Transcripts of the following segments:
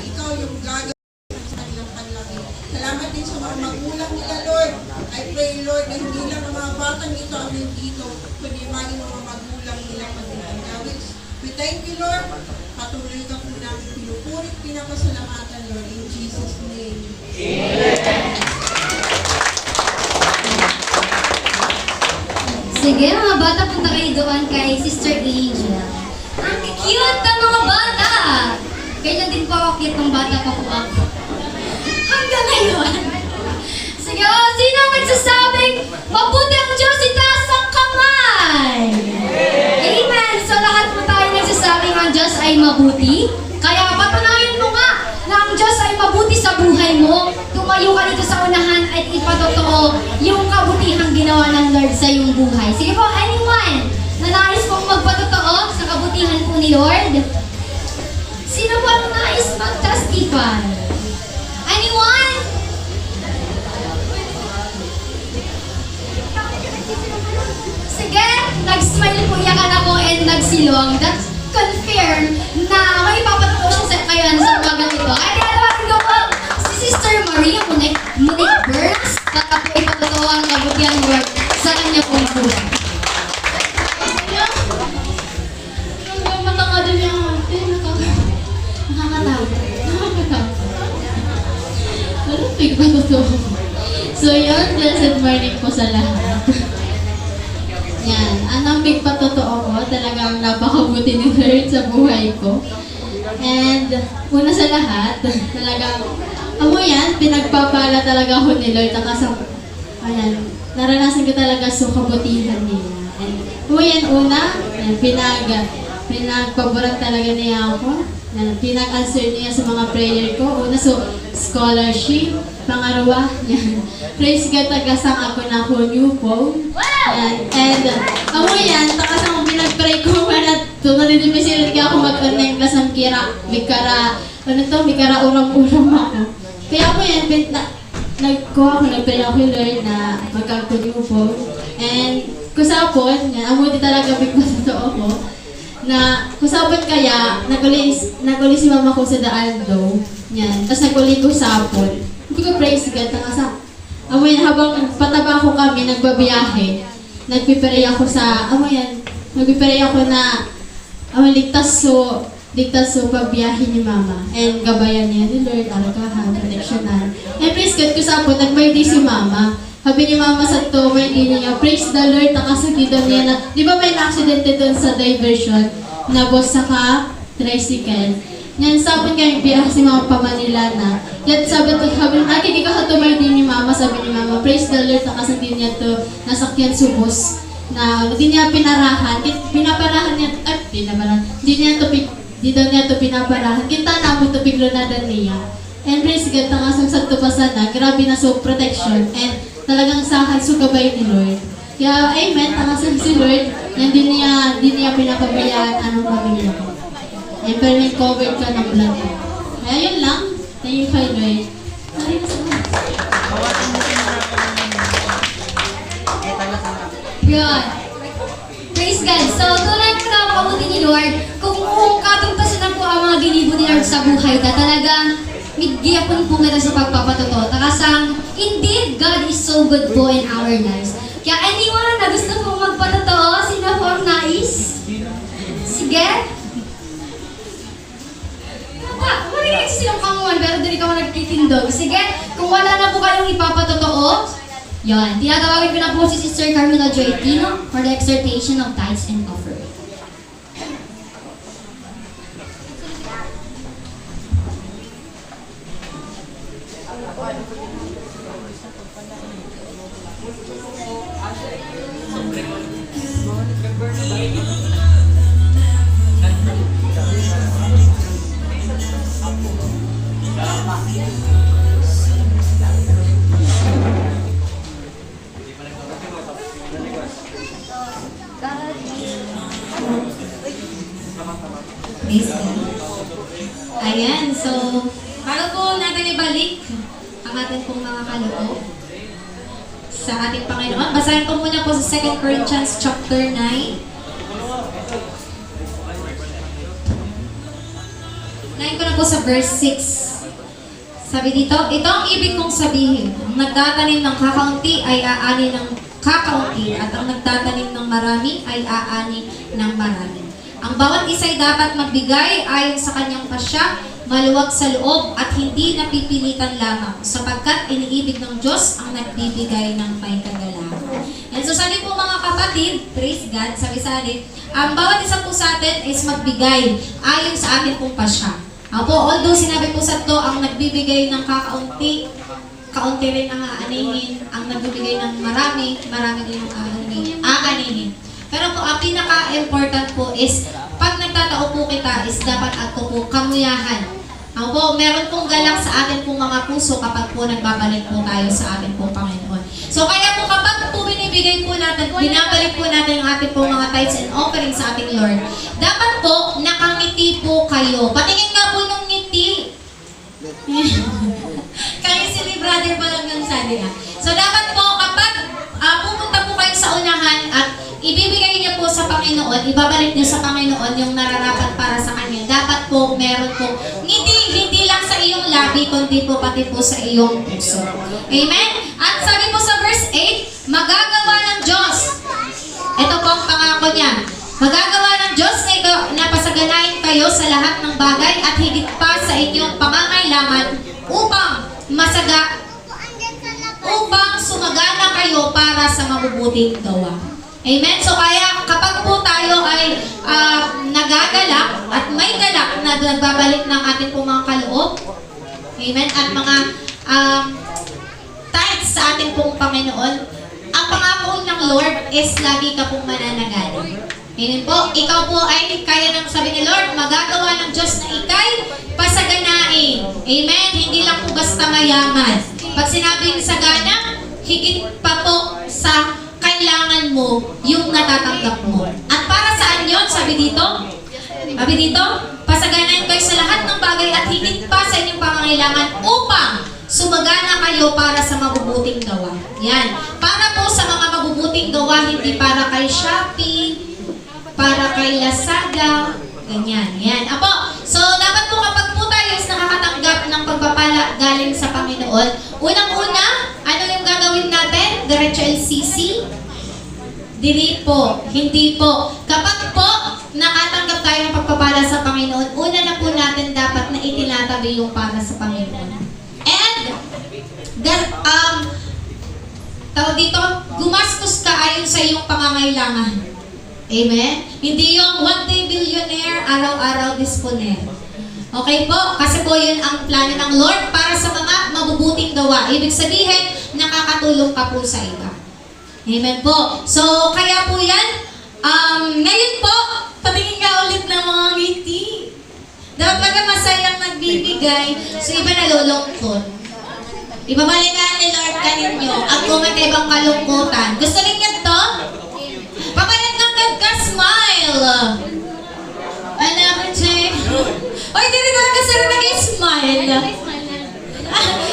ikaw yung gagawin sa kanilang panlaki. Salamat din sa mga magulang nila, Lord. I pray, Lord, na hindi lang ang mga batang ito ang nandito, kundi maging mga magulang nila pag-gawin. We thank you, Lord. Patuloy ka po namin pinupurit, pinapasalamatan, Lord, in Jesus' name. Sige, mga bata, punta kayo doon kay Sister Angel. Ang cute ng mga bata! Kailan din po ako cute ng bata pa po ako. Hanggang ngayon. Sige, sino ang nagsasabing mabuti ang Diyos, itaas ang kamay? Amen! So lahat po tayo nagsasabing ang Diyos ay mabuti. Kaya patunayan mo nga na ang Diyos ay mabuti sa buhay mo. Tumayo ka dito sa unahan at ipatotoo yung kabutihang ginawa ng Lord sa iyong buhay. Sige po, anyone na nais pong magpatotoo sa kabutihan po ni Lord? Sino po ang nais mag-testify? Anyone? Sige, nag-smile po yakan ako and nagsilong. That's confirm na may ipapatotoo siya sa kayo sa umagang ito. Ay, tinatawagan ko po si Sister Maria Monique Burns na po ipatotoo ang kabutihang Lord sa kanya pong buhay. Hanggang matanga din yung ate, nakakatawa. Parang tigpa totoo. So yun, blessed morning po sa lahat. Yan, anong big patotoo ko, talagang napakabuti ni Lord sa buhay ko. And una sa lahat, talagang, yan, pinagpapala talaga ako ni Lord. Ayan, naranasan ko talaga sa kabutihan niya. And yan, una, pinagpaboran talaga niya ako. Pinag-answer niya sa mga prayer ko. Una, scholarship. Pangarawa, yan. Praise God, tagasang ako na ako new phone. Yan. And, yan, takasang kung pinag-pray ko, nadidimisilit ka ako mag-connect na sa mikara uram-uram ako. Kaya ako yan, nag-pray ako Lord na magkag-new phone. And, kusapon, yan, di talaga bigpatotoo ko, na kusapon kaya, naguli si mama ko sa daan daw. Yan, tapos naguli ko sapon. Hindi ko praise God, habang pataba ko kami, nagbabiyahe, nagpipiray ako nagpipiray ako na, ligtas so pagbiyahe ni mama. And gabayan niya ni Lord, arakahan, proteksyonan. And praise God, kusapon, nag-birthday si mama. Sabi ni mama sa birthday niya, praise the Lord, nakasagidan niya na, di ba may na-accidente doon sa diversion, na boss saka tricycle. Yan, sabon kayo biyak si Mama pa Manila na. Yan, sabi nakikita ka sa birthday ni Mama, sabi ni Mama, praise the Lord, nakasagidan niya to, nasakyan subos, na hindi niya pinarahan, pinaparahan niya, di daw niya to pinaparahan, kita na mo to piglonadan niya. And praise God, nakasang to pa sana, grabe na so protection, and talagang sahan so gabay ni Lord. Kaya, amen, nakasang si Lord, yan di niya pinapabayaan anong pamilya ko. And pero may covered ka ng blood. Kaya yun lang, thank you kay Lord. Good. Praise God. So, tunay po na makabuti ni Lord. Kung katungtasan na po ang mga ginibo ni Lord sa buhay na talagang migiyapon po kita sa pagpapatotoo. Takasang, indeed, God is so good po in our lives. Kaya anyone na gusto po magpatotoo, sino po ang nais? Sige. Marinig silang kamuhan, pero doon ikaw nagtitindog. Sige, kung wala na po kayong ipapatotoo, yan, tinatawagin ko na po si Sister Carmela Joy Tino for the exhortation of tithes and offering. Ayan, so, bago po natin ibalik ang ating pong mga kaloob sa ating Panginoon, basahin ko muna po sa 2 Corinthians chapter 9. 9 ko na po po sa verse 6. Sabi dito, ito ang ibig kong sabihin. Ang nagtatanim ng kakaunti ay aani ng kakaunti at ang nagtatanim ng marami ay aani ng marami. Ang bawat isa'y dapat magbigay ayon sa kanyang pasya, maluwag sa loob at hindi napipilitan lamang sapagkat iniibig ng Diyos ang nagbibigay ng may kagalakan. And so sabi po mga kapatid, praise God, sabi sa atin, ang bawat isa po sa atin is magbigay ayon sa ating pong pasya. Ako, although sinabi po sa to, ang nagbibigay ng kakaunti, kaunti rin ang aanihin, ang nagbibigay ng marami, marami din ang aanihin. Pero po, ang pinaka-important po is, pag nagtatao po kita, is dapat ato po kamuyahan. Ako po, meron pong galak sa atin pong mga puso kapag po nagbabalik po tayo sa atin pong Panginoon. So, kaya po kapag po binibigay po natin, binabalik po natin ang ating pong mga tithes and offerings sa ating Lord, dapat po, nakangiti po kayo. Patingin nga po ng ngiti. Kaya si Brother Balanggang sabi na. So, dapat po, kapag pupunta po kayo sa unahan at ibibigay niyo po sa Panginoon, ibabalik niyo sa Panginoon yung nararapat para sa Kanya. Dapat po, meron po, hindi lang sa iyong labi, kundi po pati po sa iyong puso. Amen? At sabi po sa verse 8, magagawa ng Diyos. Ito po ang pangako niya. Magagawa ng Diyos na pasaganain kayo sa lahat ng bagay at higit pa sa inyong pangangailangan upang sumagana kayo para sa mabubuting gawa. Amen? So kaya kapag po tayo ay nagagalak at may galak na nagbabalik ng ating pong mga kaloob, amen, at mga tithes sa ating pong Panginoon, ang pangako ng Lord is lagi ka pong mananagaling. Amen po, ikaw po ay kaya ng sabi ni Lord, magagawa ng Diyos na ikay pasaganain. Amen? Hindi lang po basta mayaman. Pag sinabing sagana, higit pa po sa kailangan mo yung natatanggap mo. At para saan yun? Sabi dito, pasaganain kayo sa lahat ng bagay at higit pa sa inyong pangangailangan upang sumagana kayo para sa mabubuting gawa. Yan. Para po sa mga mabubuting gawa, hindi para kay Shopee, para kay Lazada, ganyan. Yan. Apo, so dapat po kapag po tayo is nakakatanggap ng pagpapala galing sa Panginoon, unang-una, ano yung gagawin natin? Diretso LCC? Dili po, hindi po. Kapag po nakatanggap tayo ng pagpapala sa Panginoon, una na po natin dapat na itinatabi yung para sa Panginoon. And, tawag dito, gumastos ka ayon sa iyong pangangailangan. Amen? Hindi yung one day billionaire, araw-araw disponer. Okay po? Kasi po yun ang plano ng Lord para sa mga mabubuting gawa. Ibig sabihin, nakakatulong ka po sa iba. Amen po. So, kaya po yan, ngayon po, patingin ka ulit ng mga ngiti. Dapat ka masayang nagbibigay, so iba nalulungkot. Ibabalikan ni Lord kaninyo at kung may ibang kalungkutan. Gusto ninyo to? Papayat ng ka-smile. Alam mo, Jay? Oy, hindi talaga sila nag-smile.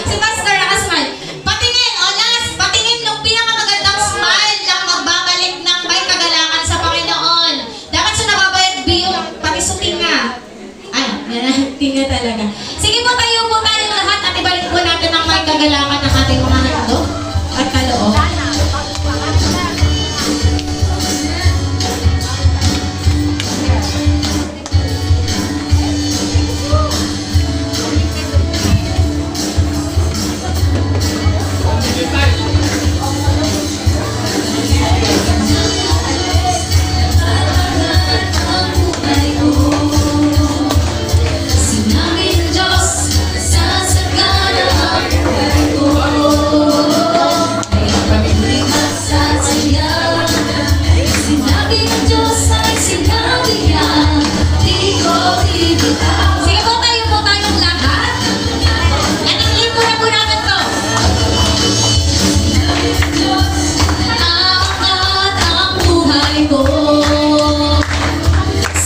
Si Pastor naka-smile. Patingin, last, patingin nung pinakamagandang smile ng magbabalik ng may kagalakan sa Panginoon. Dapat siya nababayad yung pakisuting nga. Ay, tinga talaga. Sige po, tayo po tayong lahat at ibalik po natin ang may kagalakan ng ating mga handog at kaloob.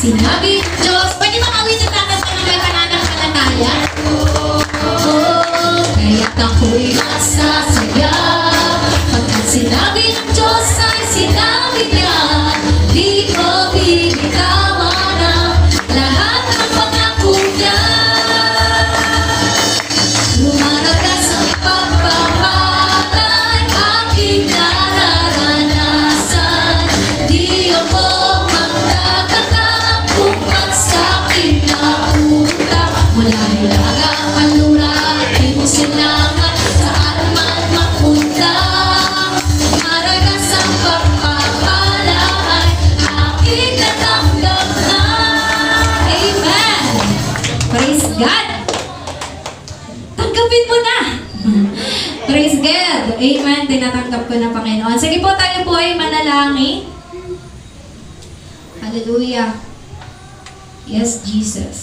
Sinabi ng Diyos, pwede makawitin natin sa mga pananampalataya? Kaya't ako'y masasaya. Pagkat sinabi ng Diyos ay sinabi niya, di ko binitawan ang lahat ng pangako niya. God! Tanggapin mo na! Praise God! Amen. Tinatanggap ko na, Panginoon. Sige po, tayo po ay manalangin. Hallelujah. Yes, Jesus.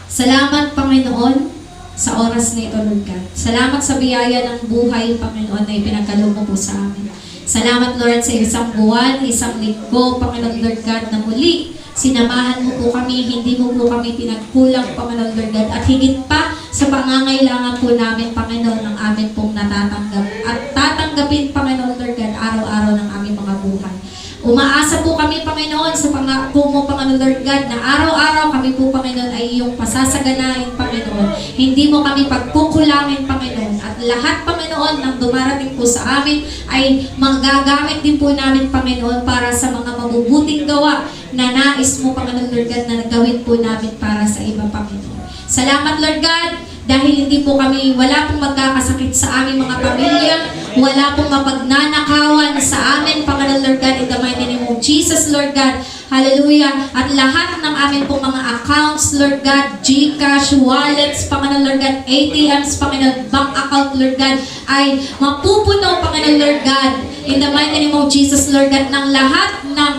Salamat, Panginoon, sa oras na ito, Lord God. Salamat sa biyaya ng buhay, Panginoon, na ipinagkaloob mo po sa amin. Salamat, Lord, sa isang buwan, isang linggo, Panginoon, Lord God, na muli sinamahan mo po kami, hindi mo po kami pinagkulang, Panginoon, Lord God, at higit pa sa pangangailangan po namin, Panginoon, ng amin pong natatanggap at tatanggapin, Panginoon, Lord God, araw-araw ng aming mga buhay. Umaasa po kami, Panginoon, sa pangako mo, Panginoon Lord God, na araw-araw kami po, Panginoon, ay iyong pasasaganahin, Panginoon. Hindi mo kami pagkukulangin, Panginoon. At lahat, Panginoon, ng dumarating po sa amin ay magagamit din po namin, Panginoon, para sa mga mabubuting gawa na nais mo, Panginoon Lord God, na nagawin po namin para sa iba, Panginoon. Salamat, Lord God, dahil hindi po kami, wala pong magkakasakit sa aming mga pamilya, wala pong mapagnanakawan sa amin, Panginoon Lord God, in the mighty name of Jesus, Lord God. Hallelujah. At lahat ng amin pong mga accounts, Lord God, GCash, wallets, Panginoon Lord God, ATMs, Panginoon, bank account, Lord God, ay mapupuno, Panginoon Lord God, in the mighty name of Jesus, Lord God, ng lahat ng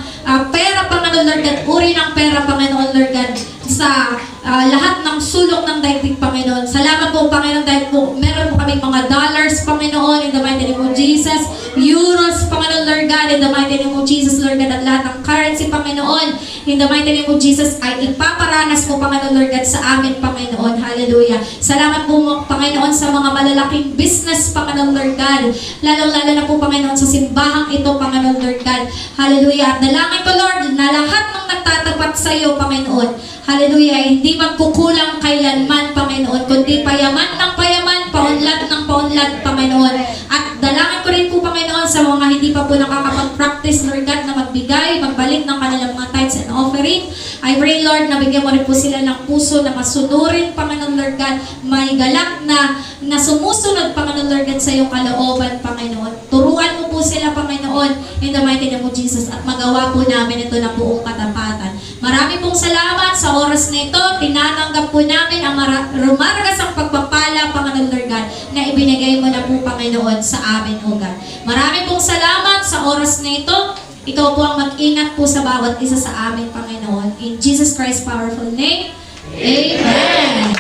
pera, Panginoon Lord God, uri ng pera, Panginoon Lord God, sa lahat ng sulok ng daigdig, Panginoon. Salamat po, Panginoon, dahil po meron po kami mga dollars, Panginoon, in the mighty name of Jesus, euros, Panginoon Lord God, in the mighty name of Jesus, Lord God, at lahat ng currency, Panginoon, in the mighty name of Jesus, ay ipaparanas mo, Panginoon Lord God, sa amin, Panginoon. Hallelujah. Salamat po, Panginoon, sa mga malalaking business, Panginoon Lord God, lalong-lalo na po, Panginoon, sa simbahang ito, Panginoon Lord God. Hallelujah. At dalangin ko, Lord, na lahat ng nagtatapat sa iyo, Panginoon, hallelujah, hindi magkukulang kailanman, Panginoon, kundi payaman ng payaman, paunlad ng paunlad, Panginoon. At dalangin ko rin po, Panginoon, sa mga hindi pa po nakakapag-practice, Lord God, na magbigay, magbalik ng kanilang mga tithes and offering. I pray, Lord, na bigyan mo rin po sila ng puso na masunurin, Panginoon, Lord God, may galak na sumusunod, Panginoon, Lord God, sa iyong kalooban, Panginoon. Turuan mo po sila, Panginoon, in the mighty name of Jesus, at magawa po namin ito ng buong katapatan. Marami pong salamat sa oras na ito. Tinananggap po namin ang rumaragas ang pagpapala, Panginoon Lord God, na ibinigay mo na po, Panginoon, sa amin, O God. Marami pong salamat sa oras na ito. Ikaw po ang mag-ingat po sa bawat isa sa amin, Panginoon. In Jesus Christ's powerful name, Amen.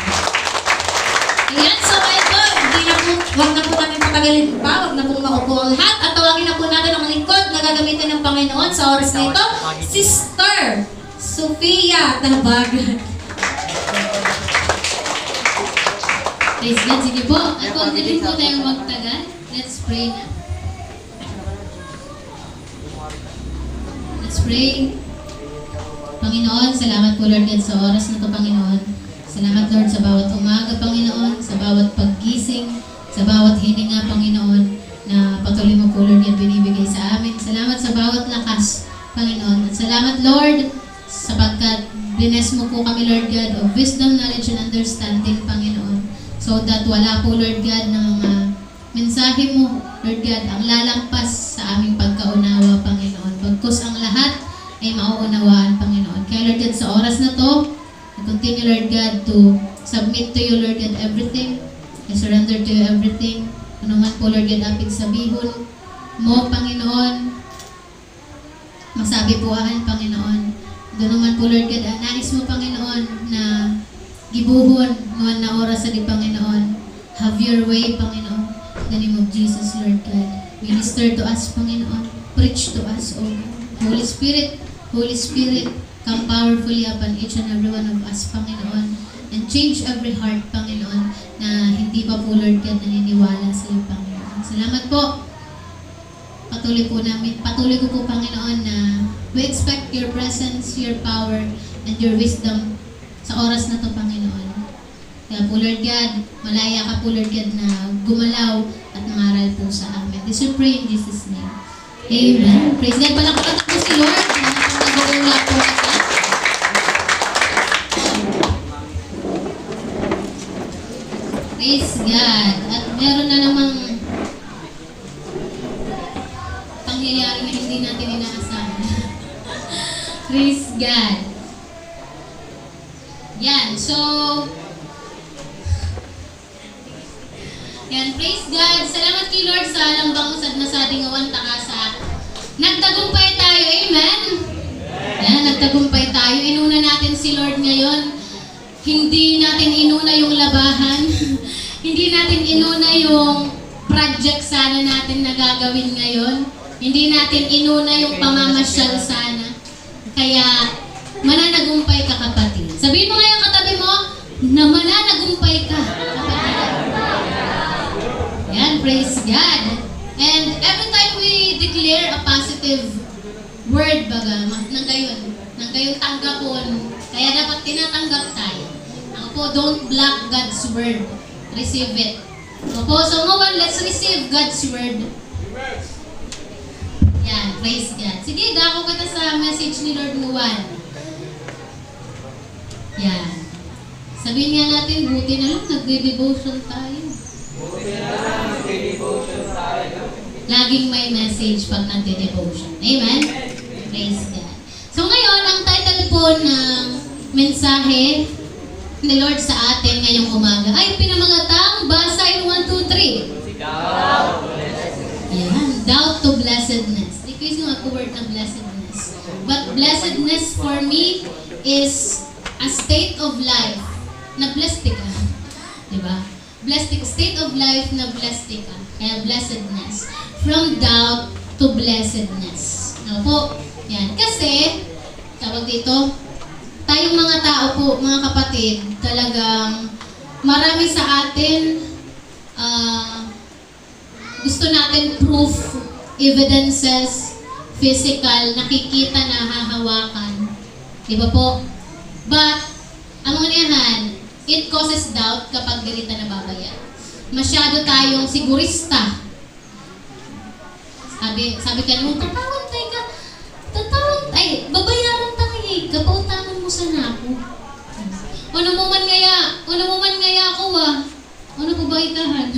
Ayan, so ito, wag na po namin patagalin pa, wag na pong maupo ang lahat, at tawagin na po natin ang lingkod na gagamitin ng Panginoon sa oras na ito, Sister Sofia Tabagan. Praise God, sige po. At huwag na rin po tayong magtagal. Let's pray na. Let's pray. Panginoon, salamat po Lord God sa oras na ito, Panginoon. Salamat Lord sa bawat umaga, Panginoon, sa bawat paggising, sa bawat hininga, Panginoon, na patuloy mo po Lord God binibigay sa amin. Salamat sa bawat lakas, Panginoon. At salamat Lord, sapagkat bless mo po kami, Lord God, of wisdom, knowledge, and understanding, Panginoon. So that wala po, Lord God, ng mga mensahe mo, Lord God, ang lalampas sa aming pagkaunawa, Panginoon. Pagkus ang lahat ay mauunawaan, Panginoon. Kaya, Lord God, sa oras na to, I continue, Lord God, to submit to you, Lord God, everything. I surrender to you everything. Ano man po, Lord God, apig sabihon mo, Panginoon. Masabi po akin, Panginoon. Doon naman po, Lord God, nais mo, Panginoon, na gibuhon noon na oras sa di, Panginoon. Have your way, Panginoon. In the name of Jesus, Lord God. Minister to us, Panginoon. Preach to us, O God. Holy Spirit, come powerfully upon each and every one of us, Panginoon. And change every heart, Panginoon, na hindi pa po, Lord God, naniniwala sa iyo, Panginoon. Salamat po. Patuloy ko po, Panginoon, na we expect your presence, your power, and your wisdom sa oras na to, Panginoon. Kaya po, Lord God, malaya ka po, Lord God, na gumalaw at mangaral po sa amin. This we pray in Jesus' name. Amen. Praise God. Palakpakan po si Lord. Nagugula po natin. Praise God. At meron na namang pangyayari na hindi natin inaasahan. Praise God. Yan, so, yan, praise God. Salamat kay Lord sa lambang usad na sa ating awan takasa. Nagtagumpay tayo, amen? Yan, nagtagumpay tayo. Inuna natin si Lord ngayon. Hindi natin inuna yung labahan. Hindi natin inuna yung project sana natin na gagawin ngayon. Hindi natin inuna yung pamamasyal sana. Kaya, mananagumpay ka, kapatid. Sabihin mo ngayon katabi mo, na mananagumpay ka, kapatid. Yan, praise God. And every time we declare a positive word, baga, nang gayon tanggapon, kaya dapat tinatanggap tayo. Ako po, don't block God's word. Receive it. Ako po, so ngayon, let's receive God's word. Yan, praise God. Sige, dako kita sa message ni Lord Nuwan. Yan. Sabihin nga natin, buti na lang, nagde-devotion tayo. Laging may message pag nagde-devotion. Amen? Praise God. So ngayon, ang title po ng mensahe ni Lord sa atin ngayong umaga ay pinamangatang basa in 1, 2, 3. Ayan, doubt to blessedness. Di ko yung word ng blessedness. But blessedness for me is a state of life na blessed ka. Diba? Blessed, state of life na blessed ka. Kaya blessedness. From doubt to blessedness. Ano po? Yan. Kasi, tawag dito, tayong mga tao po, mga kapatid, talagang marami sa atin gusto natin proof, evidences, physical, nakikita na hahawakan. Diba po? But, ang unahan, it causes doubt kapag di kita nababayad. Masyado tayong sigurista. Sabi ka naman, babayaran tayo eh, kapautangan mo sana ako. Ano mo man ngaya ako ano ko ba itahan?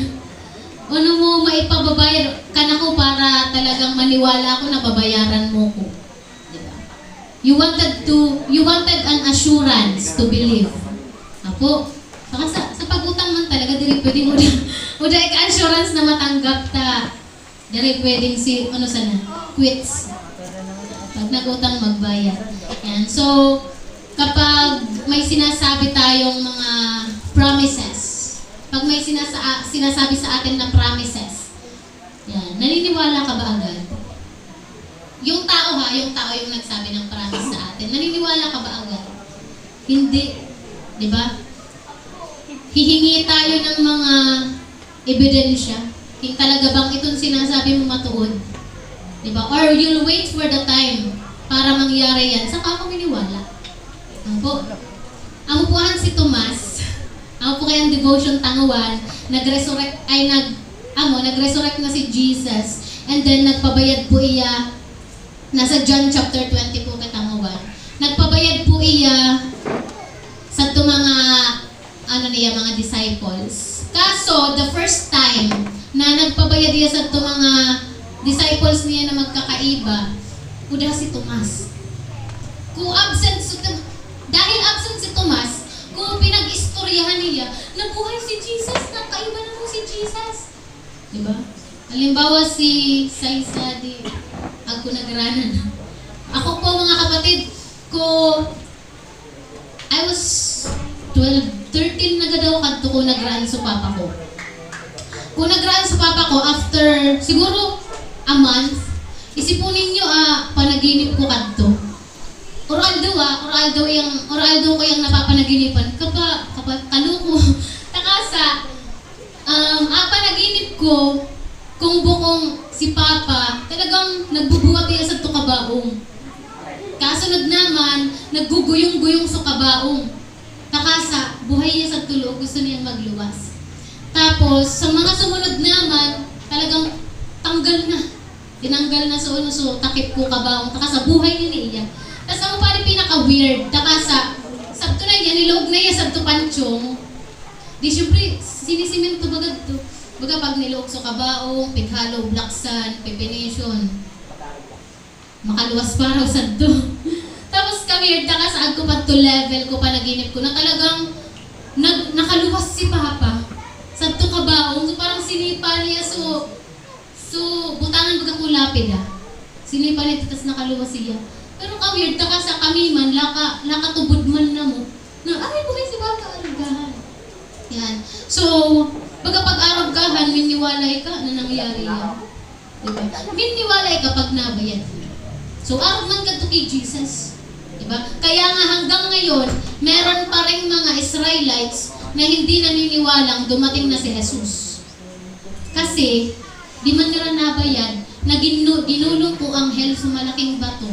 Ano mo maipababayar ka na ko para talagang maniwala ako na babayaran mo ko. Diba? You wanted an assurance to believe. Apo, saka sa pag-utang man talaga, dili pwedeng uda ka-assurance na matanggap ta. Dili pwedeng quits. Pag nag-utang, magbayad. Yan. So, kapag may sinasabi tayong mga promises, pag may sinasabi sa atin na promises, yan, naniniwala ka ba agad? Yung tao yung nagsabi ng promise sa atin, naniniwala ka ba agad? Hindi. Diba? Hihingi tayo ng mga ebidensya. Kung talaga bang itong sinasabi mo matuod. Diba? Or you'll wait for the time para mangyari yan. Saka ako miniwala. Ano po? Ang upuhan si Tomas, ang po kayang devotion tanguan, nag-resurrect na si Jesus. And then nagpabayad po iya, nasa John chapter 20 po katanguan. Nagpabayad po iya sa mga disciples. Kaso, the first time na nagpabayad iya sa mga disciples niya na magkakaiba, udah si Tomas. Dahil absent si Tomas, kung pinag-istoryahan niya, nabuhay si Jesus, nakaiba na mo si Jesus. Diba? Halimbawa si Saisa di ako nagranan. Ako po mga kapatid, I was 12, 13 na gadaw kadto ko nagraan sa papa ko. Kung nagraan sa papa ko, after siguro a month, isipunin nyo, panaginip ko kadto. Oraldo ko yung napapanaginipan. Kapag kaluko, takasa, panaginip ko, kung bukong si Papa, talagang nagbubuhat niya sa tukabaong. Kasunod naman, nagguguyong-guyong sa kabaong. Takasa, buhay niya sa tulog, gusto niyang magluwas. Tapos, sa mga sumunod naman, talagang tinanggal na sa uno, so takip ko kabaong. Takasa, buhay niya. Tapos ang pa rin pinaka-weird, takasa, sabto na yan, nilog na yan sa tupanchong. Di syempre, sinisimento bagad to. Baga pag nilog sa kabaong, pighalo, blacksan, pepination, makaluwas pa raw sa to. Tapos kami, taka sa ko pa to level ko pa naginip ko na talagang nakaluwas si Papa sa to kabaong. So parang sinipa niya, so butangan baga ko lapid Sinipa niya, tapos nakaluwas siya. Pero ka-weird, taka sa kami man, lakatubod man na mo, na ay, bukay si Papa, aragahan. Yan. So, pagkapag-aragahan, miniwalay ka na nangyari yan. Diba? Miniwalay ka pag nabayad. So, arag man ka to kay Jesus. Diba? Kaya nga hanggang ngayon, meron pa rin mga Israelites na hindi naniniwalang dumating na si Jesus. Kasi, di man nila nabayad, na ginulong ko anghel sa malaking bato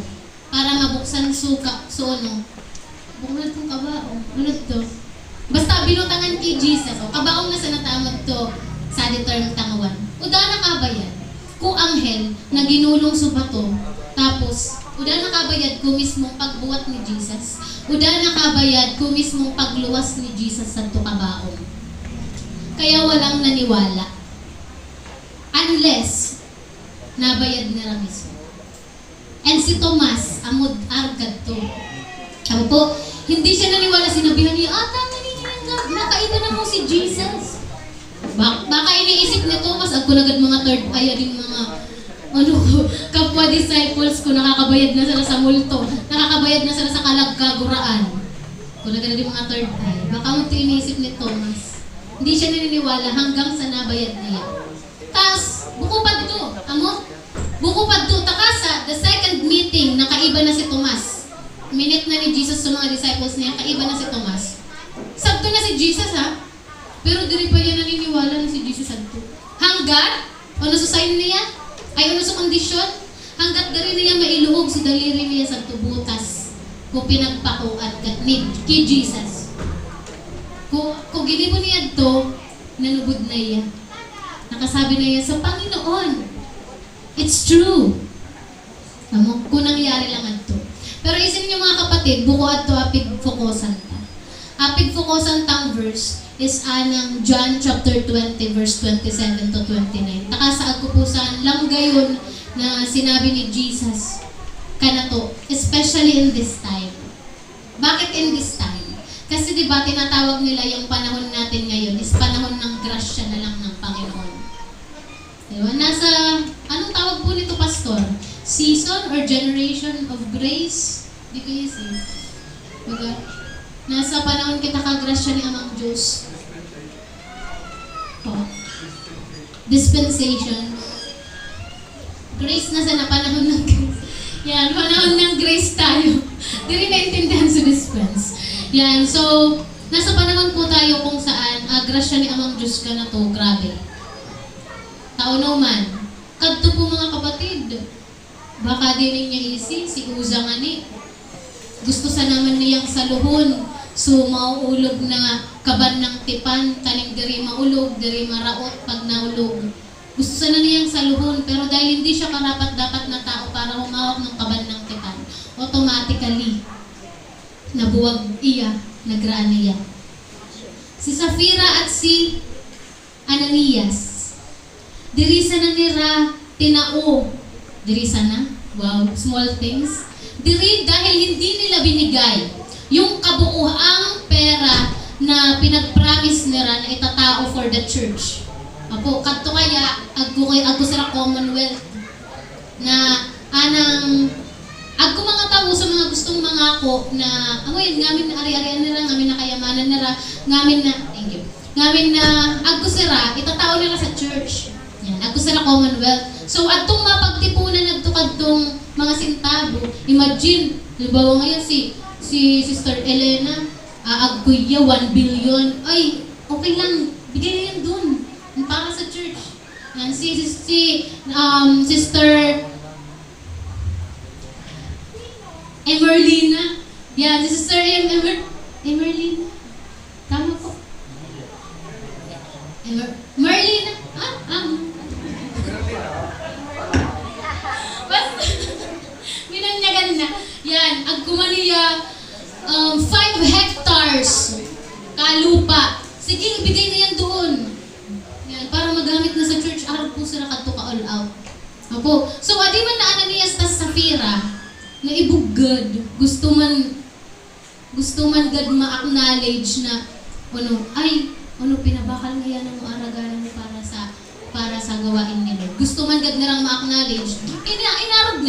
para mabuksan suka, buksan kong kabaong. Ano to? Basta binutangan kay Jesus. Kabaong na sa natamag to sa term tangawan. Uda na kabayad. Kung anghel na ginulong sa bato, tapos uda nakabayad ko mismong pagbuhat ni Jesus. Uda nakabayad ko mismong pagluwas ni Jesus sa tukabaon. Kaya walang naniwala. Unless, nabayad na rin mismo. And si Tomas, amod argad to. Sabi po, hindi siya naniwala, sinabihan niya, tama niya, nakaiba na mo si Jesus. Baka iniisip ni Thomas, ako nagad mga third eye, din mga kapwa disciples ko, nakakabayad na sila sa multo, nakakabayad na sila sa kalagkaguraan. Kung nagad din mga third eye, baka mo ito iniisip ni Thomas. Hindi siya naniniwala hanggang sa nabayad niya. Tapos, bukupad to, bukupad to, takasa, the second meeting, nakaiba na si Thomas. Minute na ni Jesus sa mga disciples niya, kaiba na si Thomas. Sabto na si Jesus pero diri pa niya naniniwala na si Jesus adto. Hanggat, ano sa sign niya? Ay ano sa kondisyon? Hanggat dari niya mailuog sa daliri niya sa tubutas kung pinagpakuat ni kay Jesus. Kung gini mo niya to, nanubod na iya. Nakasabi na iya sa Panginoon. It's true. Kung nangyari lang adto. Pero isin niyo mga kapatid, buko adto apig fokusan ta. Apig fokusan tang verse is anang John chapter 20 verse 27 to 29. Takasaag ko po saan lang gayon na sinabi ni Jesus kanato, especially in this time. Bakit in this time? Kasi diba tinatawag nila yung panahon natin ngayon is panahon ng grasya na lang ng Panginoon. Diba? Nasa, anong tawag po nito, Pastor? Season or generation of grace? Di ko isip. Baga, nasa panahon kita kagrasya ni Amang Diyos. Dispensation. Grace na sana, panahon ng grace. Yan, panahon ng grace tayo. Di rin naintindihan sa dispense. Yan, so, nasa panahon po tayo kung saan grasya ni Amang Diyos ka na to, grabe. Tao man. Kadto po mga kapatid. Baka din niya isi, si Uza nga ni. Gusto sa naman niyang saluhon. So, mauulog na kaban ng tipan, taning diri maulog, diri maraot pag naulog. Gusto sana niyang saluhon, pero dahil hindi siya karapat-dapat na tao para humawak ng kaban ng tipan, automatically, nabuwag iya, nagraan niya. Si Safira at si Ananias, diri sana nira tinao, diri sana, wow, small things, diri dahil hindi nila binigay yung kabuuang pera na pinag-promise nila na itatao for the church. Apo, kadto kaya agko sa Commonwealth na anang agko mga tao sa mga gustong mangako na amoy ngamin na ari-arian nila, ngamin na kayamanan nila, ngamin na thank you. Ngamin na agko sira itatao nila sa church. Yan, agko sila Commonwealth. So adtong mapagtipunan adto kadtong mga sintabo. Imagine, halimbawa ngayon si Sister Elena, agkuya 1 billion. Ay, okay lang. Bigay na yan dun. Para sa church. Yan, si Sister Emerlina. Yan, si Sister Emerlina. Tama po. Merlina. Basta, minanyagan na. Yan, agkumaniya 5 hectares kalupa. Sige, ibigay na yan doon. Yan, para magamit na sa church, araw po sila kadto ka all out. Apo. So, adi man na Ananias tas Safira, na ibugad. Gusto man gad ma-acknowledge na pinabakal nga yan ang aragalan mo para sa gawain ni Lord. Gusto man gad nirang ma-acknowledge, inarog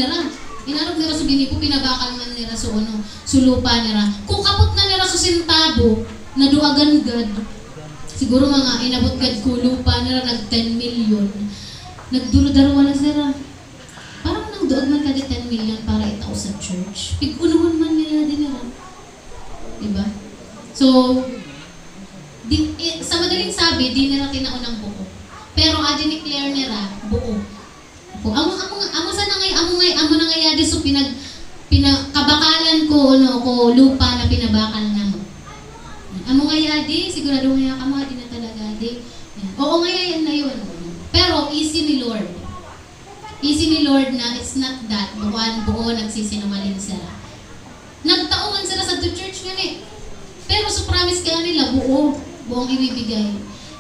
nira so ginipo pinabakal man nira so sulupa nira. Kung kapot na nira so sintabo, naduagan gad. Siguro mga inabot gad ko lupa nira nag 10 million. Nagduro-daro na sira. Parang nang duag man kada 10 million para itaw sa church. Pig-unuhon man nila din nila. Diba? So, sa madaling sabi, di nila tinaunang buo. Pero declare nila, buo. Amo na ngayadi so pinakabakalan ko lupa na pinabakal na mo. Amo ngayadi, sigurado ngaya ka mo, di na talaga di. Oo ngaya yan na yun. Pero easy ni Lord. Easy ni Lord na it's not that. Buo nagsisinungaling sila. Nagtaungan sila sa church nga ni. Pero sa promise kaya nila, buong ibibigay.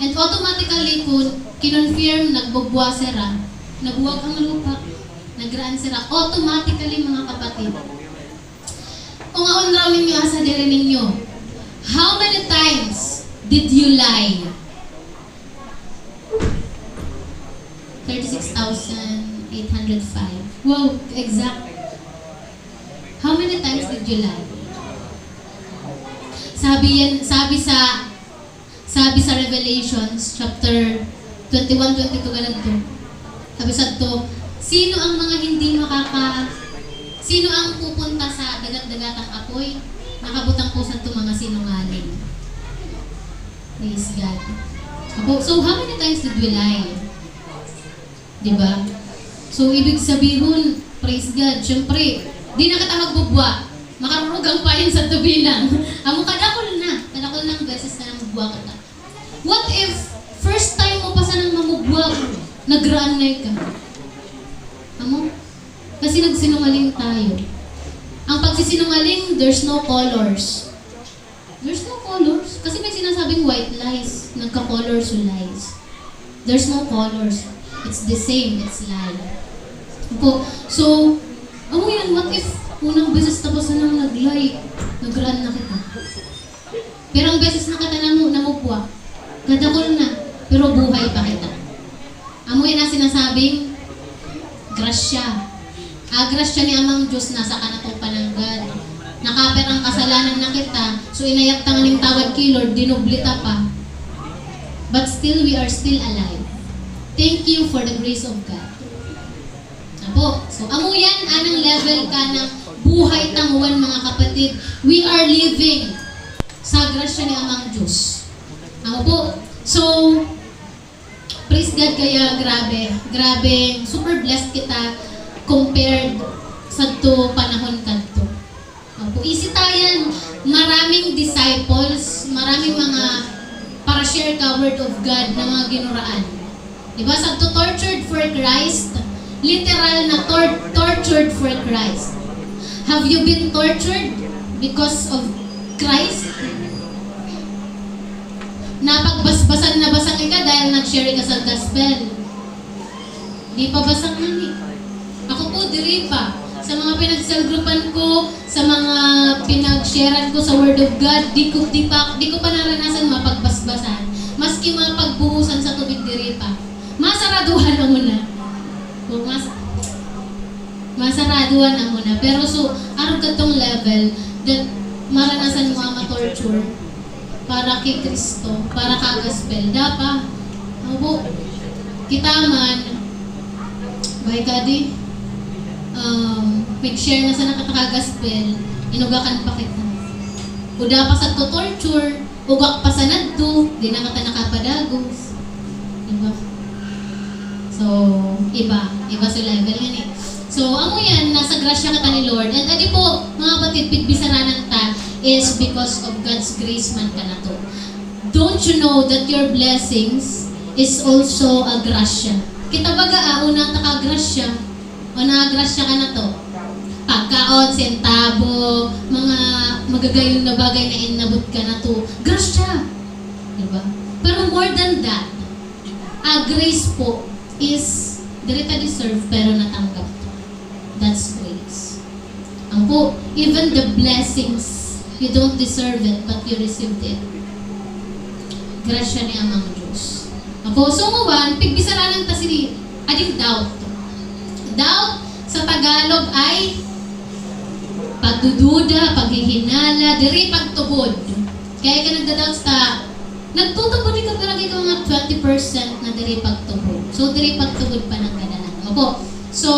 And automatically, kung kinonfirm, nagbubwa sila, nabuwag ang lupa, nagraan sila, automatically mga kapatid. Kung aon raw ninyo, asa dire ninyo, how many times did you lie? 36,805. Wow, exact. How many times did you lie? Sabi sa Revelations chapter 21-22 ganito. Sabi sa to, sino ang pupunta sa dagat-dagatang apoy? Nakabutang po sa to mga sinungaling. Praise God. So how many times did we lie? Diba? So ibig sabihin, praise God, syempre, di na kita magbubwa. Makarugang pa yun sa tubilang. Amo kadakol ng beses na namubwa ka. What if first time mo pa sa nang mamubwa, nagraan na ka? Amo? Kasi nagsinungaling tayo. Ang pagsisinungaling, there's no colors. There's no colors. Kasi may sinasabing white lies. Nagka-colors yung lies. There's no colors. It's the same. It's lie. So, yan, what if unang beses tapos na nang nag-lie, nagraan na kita? Pero ang beses na kita namupwa, kadakol na, pero buhay pa kita. Amoy na sinasabing, grasya. Grasya ni Amang Diyos nasa kanatong pananggad. Nakaper ang kasalanan na kita, so inayak tangan ng tawad kay Lord, dinublita pa. But still, we are still alive. Thank you for the grace of God. So amo yan, anang level ka ng buhay tanguan mga kapatid. We are living sa grasya ni Amang Diyos. So, praise God kaya grabe, super blessed kita compared sa to panahon kanto. Isitayan, maraming disciples, maraming mga para share ka word of God na mga ginuraan. Diba? Sa to tortured for Christ, literal na tortured for Christ. Have you been tortured because of Christ? Napagbasbasan na basang ka dahil nag-share ka sa gospel. Di pa basang nani. Ako po, diri pa. Sa mga pinag-cellgroupan ko, sa mga pinag-sharean ko sa Word of God, di ko pa naranasan mapagbasbasan. Maski mapagbuhusan sa tubig diri pa. Masaraduhan na muna. Masaraduhan na muna. Pero so, araw ka tong level that maranasan mo ang torture para kay Kristo, para ka-gospel. Dapa, kita man, bay ka di, mag-share na sa nakataka-gospel, inugakan pa kita. Uda pa sa to-torture, ugak pa sa nadto, di na kata nakapadagos. Diba? So, iba sa level yan eh. So, amo yan, nasa grasya ka ni Lord. And adi po, mga batid, pigbisaranan ta is because of God's grace man ka na to. Don't you know that your blessings is also a grasya? Kita baga, unang nakagrasya, o nakagrasya ka na to. Pagkaon, sentabo, mga magagayong na bagay na inabot ka na to. Grasya! Diba? Pero more than that, a grace po is, hindi ka deserve pero natanggap. That's grace. Opo, even the blessings, you don't deserve it, but you received it. Grasya ni Amang Diyos. Opo, so ngawan, pigbisaranan ta si ading doubt. Doubt sa Tagalog ay pagdududa, paghihinala, diri pagtubod. Kaya ka nagda-doubt ta, nagtutubod ka pero ka mga 20% na diri pagtubod. So diri pagtubod pa ng ganahan. Opo. So,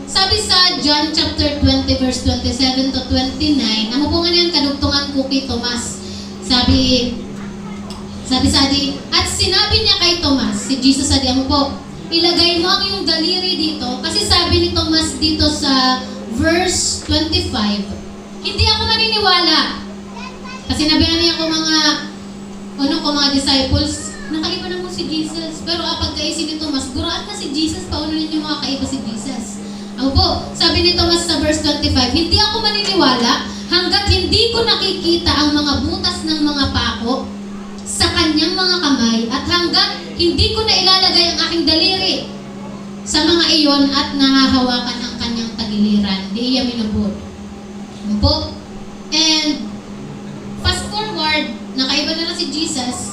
sabi sa John chapter 20 verse 27 to 29, ang po nga niyan kadugtungan ko kay Tomas. Sabi sa di, at sinabi niya kay Tomas, si Jesus sa di, po, ilagay mo ang iyong daliri dito, kasi sabi ni Tomas dito sa verse 25, hindi ako maniniwala. Kasi nabihan niya ko mga disciples, nakaiba na mo si Jesus. Pero pagkaisip ni Tomas, guraan na si Jesus, pauno ninyo makakaiba si Jesus. Ako po, sabi ni Tomas sa verse 25, hindi ako maniniwala hanggat hindi ko nakikita ang mga butas ng mga pako sa kanyang mga kamay at hanggat hindi ko na ilalagay ang aking daliri sa mga iyon at nahahawakan ang kanyang tagiliran. Di iya minubod. Ano po? And fast forward, nakaiba na si Jesus.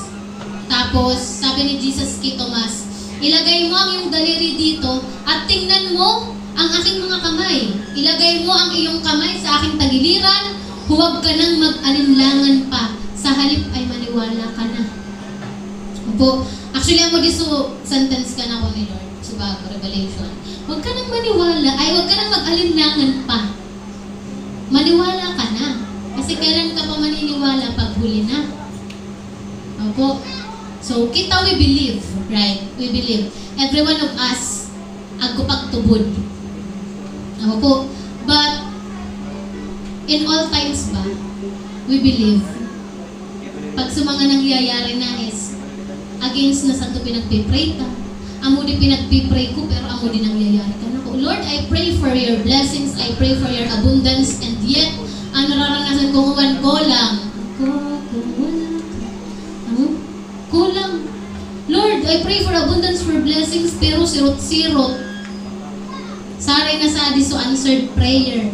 Tapos, sabi ni Jesus kay Tomas, ilagay mo ang iyong daliri dito at tingnan mo ang aking mga kamay. Ilagay mo ang iyong kamay sa aking tagiliran, huwag ka nang mag-alinlangan pa. Sa halip ay maniwala ka na. Opo. Actually, ako diso sentence ka na ko ni Lord. Subago, Revelation. Huwag ka nang maniwala, ay huwag ka nang mag-alinlangan pa. Maniwala ka na. Kasi kailan ka pa maniniwala pag huli na? Opo. So, kita we believe, right? We believe. Every one of us, agkupagtubod. Opo. But, in all times ba, we believe. Pag sa mga nangyayari na is, against na sa ito pinagpipray ka, amo di pinagpipray ko, pero amo di nangyayari ka na ko. Lord, I pray for your blessings, I pray for your abundance, and yet, ang nararanasan ko kulang. Kulang. Lord, I pray for abundance, for blessings, pero sirot-sirot. Sari na sa so answered prayer.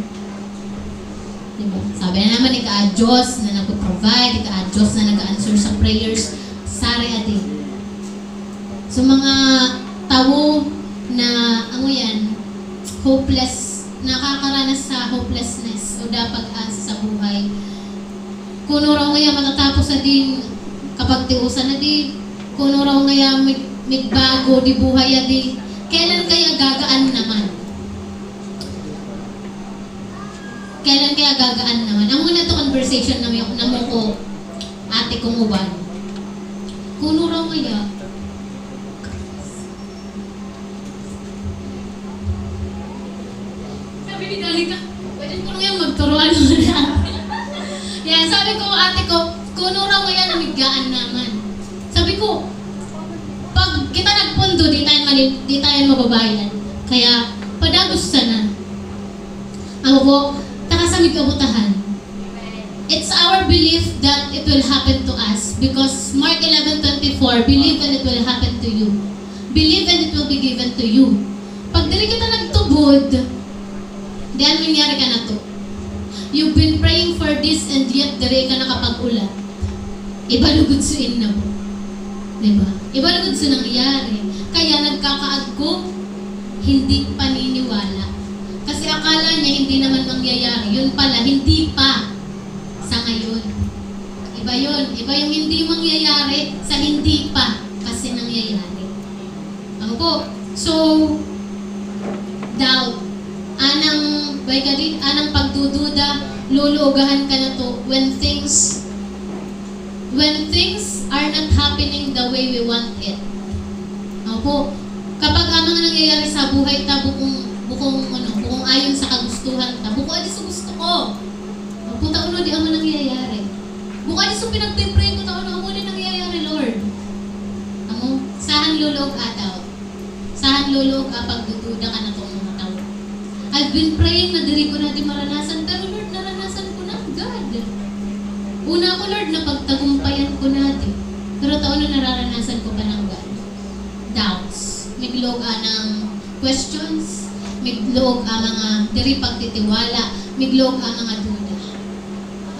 Diba? Sabi na naman, ika-Diyos na nag-provide, ika-Diyos na nag-answer sa prayers. Sari ati. So mga tao na, ano yan, hopeless, nakakaranas sa hopelessness o pag-asa sa buhay. Kuno raw ngayon matatapos na din kapag tiusan na di, kuno raw ngaya migbago di buhay ya di, kailan kaya gagaan naman? Kailan kaya gagaan naman? Ang muna to conversation na mo ko, ate kong uban. Kuno raw ngaya, sabi ni Dalika, pwede ko ngayon magturuan mo na. Yan, sabi ko, ate ko, kuno raw kaya namigaan naman. Sabi ko, pag kita nagpundo, di tayo mababayan. Kaya, padagos sana. Ako po, takasamig kabutahan. It's our belief that it will happen to us. Because Mark 11:24, believe and it will happen to you. Believe and it will be given to you. Pag dili kita nagtubod, diyan mangyari ka na to. You've been praying for this and yet diri ka nakapag-ulat. Ibalugod suin na mo. Diba? Ibalugod su nangyari. Kaya nagkakaagko, hindi paniniwala. Kasi akala niya hindi naman mangyayari. Yun pala, hindi pa sa ngayon. Iba yun. Iba yung hindi mangyayari sa hindi pa kasi nangyayari. Ako po. So, doubt. Anang pagdududa, lulugahan ka na to when things are not happening the way we want it. Opo, kapag ang mga nangyayari sa buhay ta bukong ayon sa kagustuhan ta, buko adi sa gusto ko. Opo, taon di ang nangyayari. Buko adi sa pinagpipray ko taon amo din nangyayari, Lord. Amo, saan lulog ataw? Saan lulog pagdududa ka na tong mga tao? I've been praying na diri ko na di maranasan, pero Lord, naranasan ko na, God. Una ko, Lord, na pagtagumpayan ko natin. Pero taon na nararanasan ko pa ng God. Doubts. Migloog ng questions. Migloog ang mga diri pagtitiwala. miglog ang mga duda.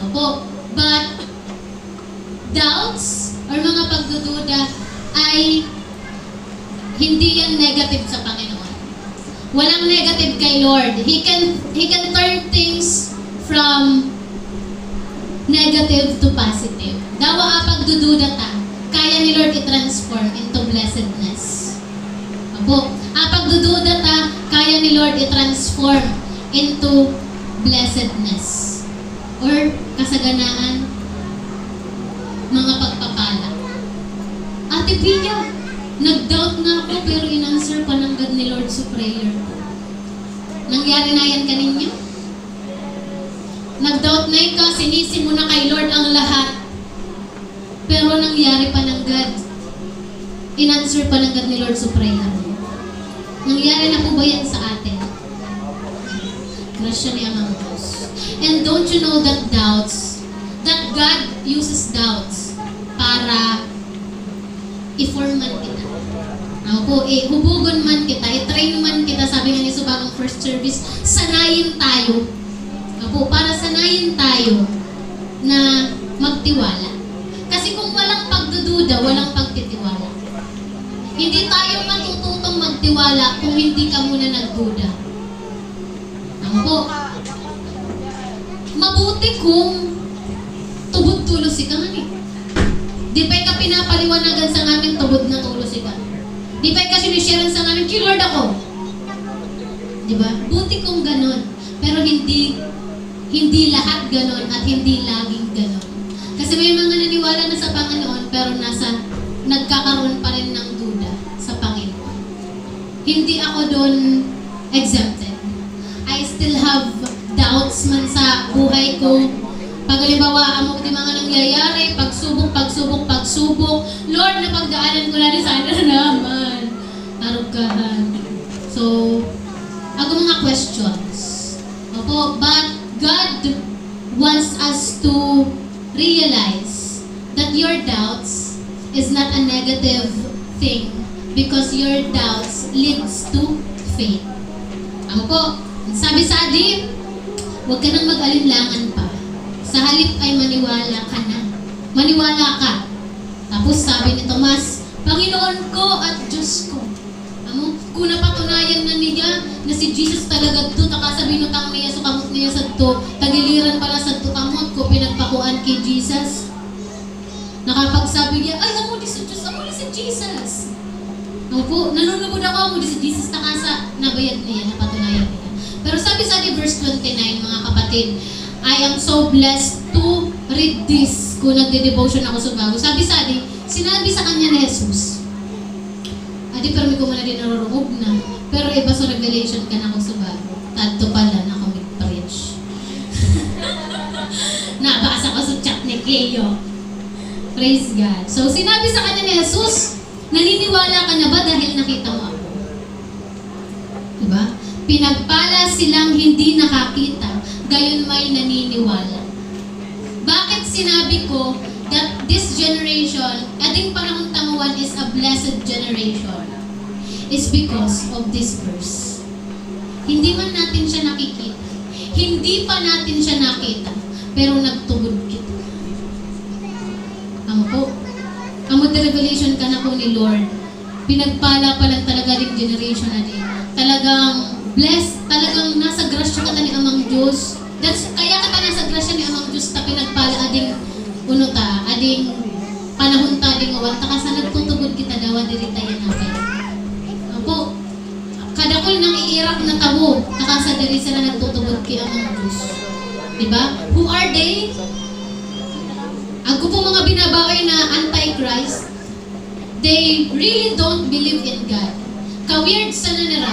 Opo. But, doubts or mga pagdududa ay hindi yan negative sa Panginoon. Walang negative kay Lord. He can turn things from negative to positive. Dawa pagdududa ta, kaya ni Lord i-transform into blessedness. Apo, pagdududa ta, kaya ni Lord i-transform into blessedness or kasaganaan, mga pagpapala. Ate Pia, nag-doubt na ako pero in-answer pa ng God ni Lord sa prayer ko. Nangyari na yan kaninyo? Nag-doubt na ikaw, sinisi mo na kay Lord ang lahat. Pero nangyari pa ng God. In-answer pa ng God ni Lord sa prayer mo. Nangyari na po ba yan sa atin? Grasya ni Amang Diyos. And don't you know that doubts, that God uses doubts para i-forman kita. Ako, hubugon man kita, i-train man kita, sabi nga ni Subagong first service, sanayin tayo. Ako, para sanayin tayo na magtiwala. Kasi kung walang pagdududa, walang pagtitiwala. Hindi tayo matututong magtiwala kung hindi ka muna nagduda. Ako, mabuti kung tubod-tulos ka nga eh. Di pa ka pinapaliwanagan sa amin, tubod na tulos ka. Di pa ka sinisharean sa amin, Lord ako. Di ba? Buti kung ganon. Pero hindi lahat ganon at hindi laging ganon. Kasi may mga naniwala na sa Panginoon pero nagkakaroon pa rin ng duda sa Panginoon. Hindi ako doon exempted. I still have doubts man sa buhay ko. Pag halimbawa, amok di mga nangyayari, pagsubok. Lord, napagdaanan ko na rin sana naman. Arugahan. So, ako mga questions. Opo, but God wants us to realize that your doubts is not a negative thing because your doubts leads to faith. Ako po, sabi sa Adi, huwag ka nang mag-alinlangan pa. Sa halip ay maniwala ka na. Maniwala ka. Tapos sabi ni Tomas, Panginoon ko at Diyos ko. Kung napatunayan na niya na si Jesus talaga to, takasabi no tang niya, so kamot niya sa to, tagiliran pala sa to kamot ko, pinagpakuan kay Jesus. Nakapagsabi niya, ay, amo di si Diyos, amo di si Jesus. Opo, nanunugod ako, amo di si Jesus, takasa, nabayad niya, napatunayan niya. Pero sabi sa verse 29, mga kapatid, I am so blessed to read this kung nagde-devotion ako sa bago. Sabi sa Adi, sinabi sa kanya ni Jesus, Adi, pero may kumana din narurungog na. Pero iba sa Revelation ka na ako sa bago. Tadto pala na ako mag-preach. Nabasa ko sa chat ni Keyo. Praise God. So, sinabi sa kanya ni Jesus, naniniwala ka na ba dahil nakita mo ako? Diba? Pinagpala silang hindi nakakita, gayon may naniniwala. Bakit sinabi ko that this generation, ating panahon tanguan is a blessed generation? Is because of this verse. Hindi man natin siya nakikita. Hindi pa natin siya nakita, pero nagtugod kita. Amo po. Amo the revelation ka na po ni Lord. Pinagpala pa lang talaga rin generation na din. Talagang blessed, talagang nasa grasya ka na ni Amang Diyos. Kaya ka nasa grasya ni Amang Diyos ta pinagpala ading ading panahon ta ading awan ta kasi nagtutugod kita dawa diri tayo natin. Opo. Kada ko nang iirak na tabo, nakasa diri sila nagtutugod kay Amang Diyos. Diba? Who are they? Ako po mga binabaoy na anti-Christ, they really don't believe in God. Ka-weird sana nila.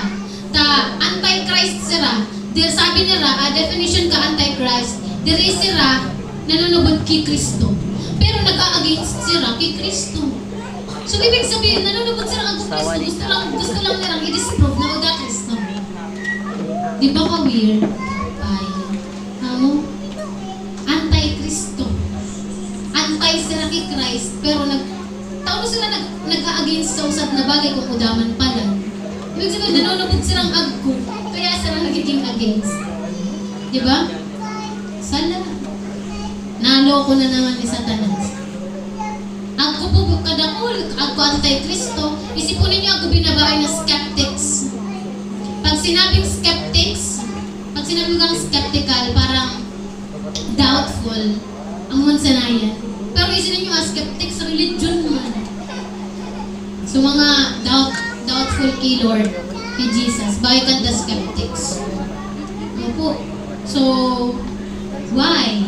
Ta anti-Christ sila. Sabi nila, definition ka anti-Christ, diri sila nanunubod kay Kristo. Pero nag-a-against sila kay Kristo. So, ibig sabihin, nanunubod sila ang Kristo. Gusto lang nilang i-disprove na wala Kristo. Di ba ka-weird? Ay, anti-Kristo. Anti sila kay Christ, pero tao sila nag-a-against sa usap na bagay kung udaman pala. Ibig sabihin, nanunubod silang agko, kaya sila nagiging against. Di ba? Sala. Naloko na naman ni Satanas. Ako po kadakol, ako anti-Kristo, isipon ninyo ako binabahay na skeptics. Pag sinabing skeptics, pag sinabi kang skeptical, parang doubtful ang mansanayan. Pero isipin nyo, skeptics, religion man. So mga doubtful kay Lord, kay Jesus, bakit ka the skeptics? Ano po? So, why?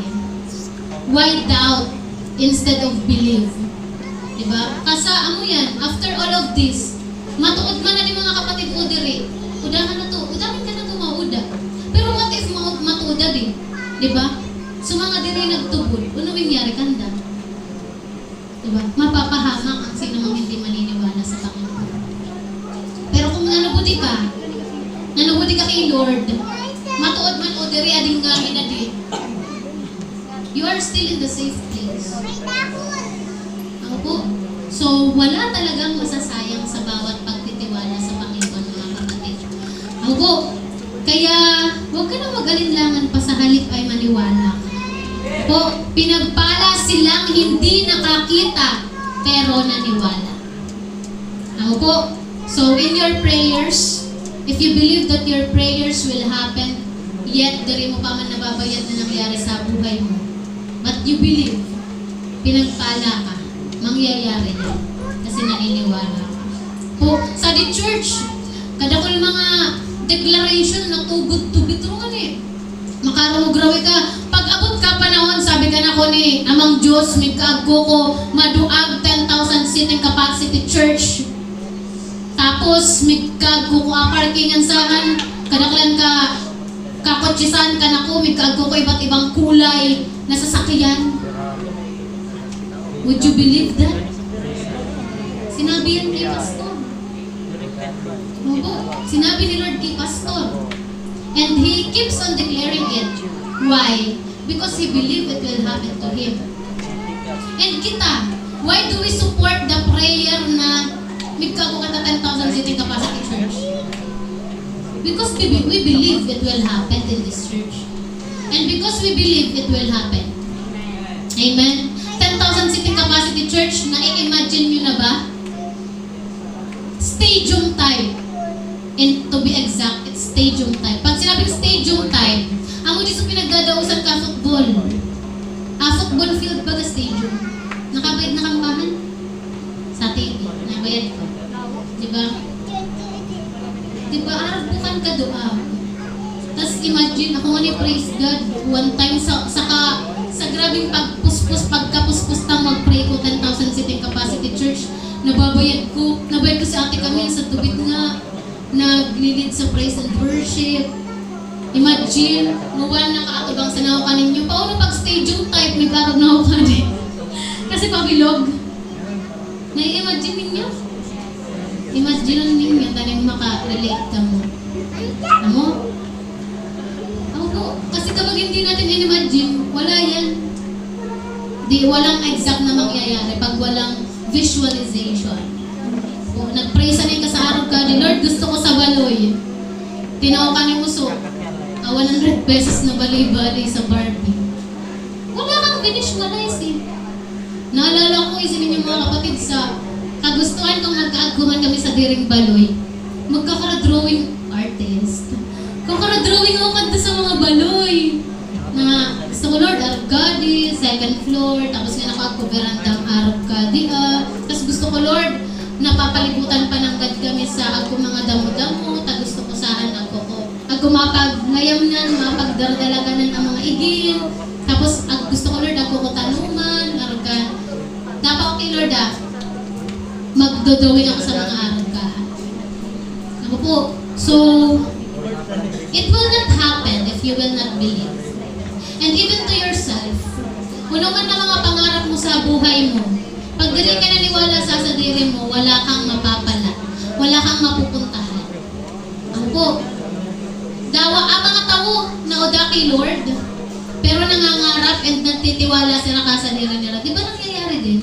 Why doubt instead of believe? Diba? Kasi ano yan, after all of this, matuod man na ni mga kapatid o diri, udahan na to, udahan ka na to mauda. Pero what if matuda din? Diba? So mga diri nagtubod, ano nangyari kanda? Diba? Mapapahamak ang sino mang hindi maniniwala sa Panginoon. Pero kung nanubudi ka kay Lord, matuod man o diri ading gami na di, you are still in the safe place. Ako po. So, wala talagang masasayang sa bawat pagtitiwala sa Panginoon, mga kapatid. Ako po. Kaya, huwag ka nang mag-alinlangan pa sa halip ay maniwala. Po, pinagpala silang hindi nakakita, pero naniwala. Ako po. So, in your prayers, if you believe that your prayers will happen, yet dari mo pa man nababayad na nangyari sa buhay mo, but you believe, pinagpala ka, mangyayari na. Kasi naniniwala ka. Po, sa di church, kadakol mga declaration na tugod-tugod ro ni. Makarugrawi ka. Pag abot ka panahon, sabi ka na ko ni Amang Diyos, may kaagko ko, maduag 10,000 seating capacity church. Tapos, may kaagko ko parkingan saan, kadaklan ka, kakotsisan ka na ko, may kaagko ko iba't ibang kulay na sasakyan. Would you believe that? Sinabi yan kay Pastor. Opo, sinabi ni Lord kay Pastor. And he keeps on declaring it. Why? Because he believed it will happen to him. And kita, why do we support the prayer na magkago ka 10,000 seating capacity church? Because we believe it will happen in this church. And because we believe it will happen. Amen? 10,000 seating capacity church, na-imagine nyo na ba? Stadium type. And to be exact, it's stadium type. Pag sinabing stadium type, ang mo dito pinagdadausan ka football. Football field ba ka stadium? Nakabayad na kamukahan? Sa TV, nabayad ko. Diba? Diba, araw bukan ka doa. Tapos imagine, ako nga ni praise God, one time sa grabing pagkapuspos tang mag-pray ko, 10,000 seating capacity church, nabayad ko si ate kami sa tubig nga, naglilid sa praise and worship. Imagine, muwan na kaatubang sa nauka ninyo. Paano pag stadium type, may karag nauka din? Kasi pabilog. Nai-imagine ninyo? Imagine ninyo, taning maka-relate ka mo. Ano? Ako po, kasi kapag hindi natin in-imagine, wala yan. Walang exact na mangyayari pag walang visualization. O, nag-pray sanay ka sa araw ka, Lord, gusto ko sa baloy. Tinaw ka ni Muso, 100 pesos na bali-bali sa Barbie. Wala kang visualize eh. Naalala ko, isipin yung mga kapatid sa kagustuhan kung magkaaguman kami sa Diring Baloy. Magkakara-drawing artist. Kakara-drawing ako kanta sa mga baloy. Na gusto ko, Lord, Arcadi, second floor, tapos nga nakakuberandang Arcadi. Tapos gusto ko, Lord, napapalibutan pa ng gad kami sa ako mga damo-damo, ta gusto ko saan ako ko. Ako mapag-ngayamnan, mapagdardalaganan ang mga igil. Tapos gusto ko, Lord, ako ko tanuman, Arcadi. Dapat okay, Lord, magdodrawing ako sa mga Arcadi. Ako po. So, it will not happen if you will not believe. And even to yourself, kung naman na mga pangarap mo sa buhay mo, pag dili ka naniwala sa diri mo, wala kang mapapala. Wala kang mapupuntahan. Ako po, dawa ang mga tao na oda kay Lord, pero nangangarap and nagtitiwala sila sa diri nila. Di ba nangyayari din?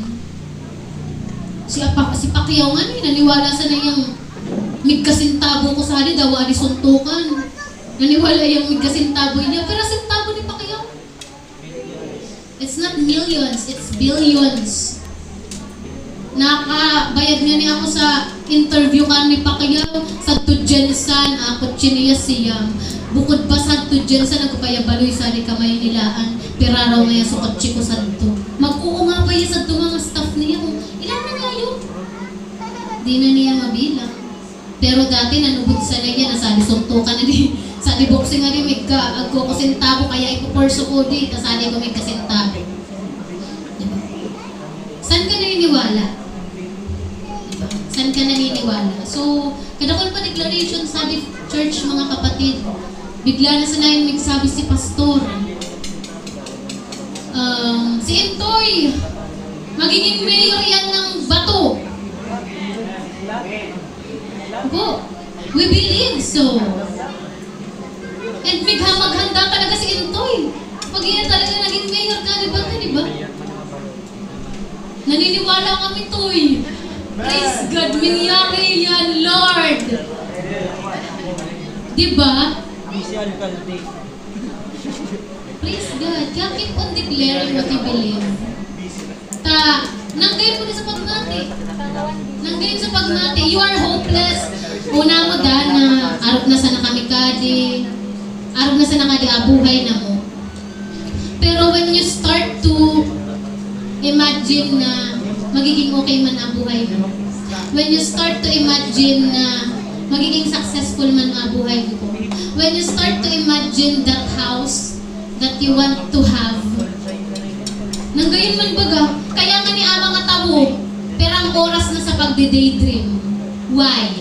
Si Pacquiao nga naniwala sa na yung migkasintabo ko sa hali, dawa di suntukan. Naniwala yung kasintaboy niya, pero sintabo ni Pacquiao. It's not millions, it's billions. Nakabayad nga niya ako sa interview ka ni Pacquiao sa Tujensan, ako chiniya siyam. Bukod pa sa Tujensan, nagpapayabaloy sa ni kamay nilaan, piraraw nga sa kotse ko sa to. Mag-oo nga pa yung sa to mga staff niya. Ilan na nga yun? Di na niya mabilang. Pero dati nanubod sa niya, nasali suntukan na di. Sa boxing nga rin, may agko ko sentabo, kaya ipuporso ko di, nasali ko may kasentabo. Diba? Saan ka naniniwala? Diba? Saan ka naniniwala? So, kadakol pa declaration sabi church mga kapatid, bigla na sa namin magsabi si pastor, si Intoy, magiging mayor yan ng Bato. Po, we believe so. And maghanda talaga si Intoy. Pag yan talaga naging mayor ka, diba? Naniniwala kami, Toy. Praise God, mangyari yan, Lord. Diba? Praise God. Kaya keep on declaring what you believe. Nanggayon mo din sa pagnati. Nanggayon sa pagnati. You are hopeless. Una mo na arap na sa nakamikadi. Arap na sa nakadi abuhay na mo. Pero when you start to imagine na magiging okay man ang buhay mo, when you start to imagine na magiging successful man ang buhay mo, when you start to imagine that house that you want to have, nanggayon man baga, kaya nga ni ama nga tabo, pero ang oras na sa pagde-daydream. Why?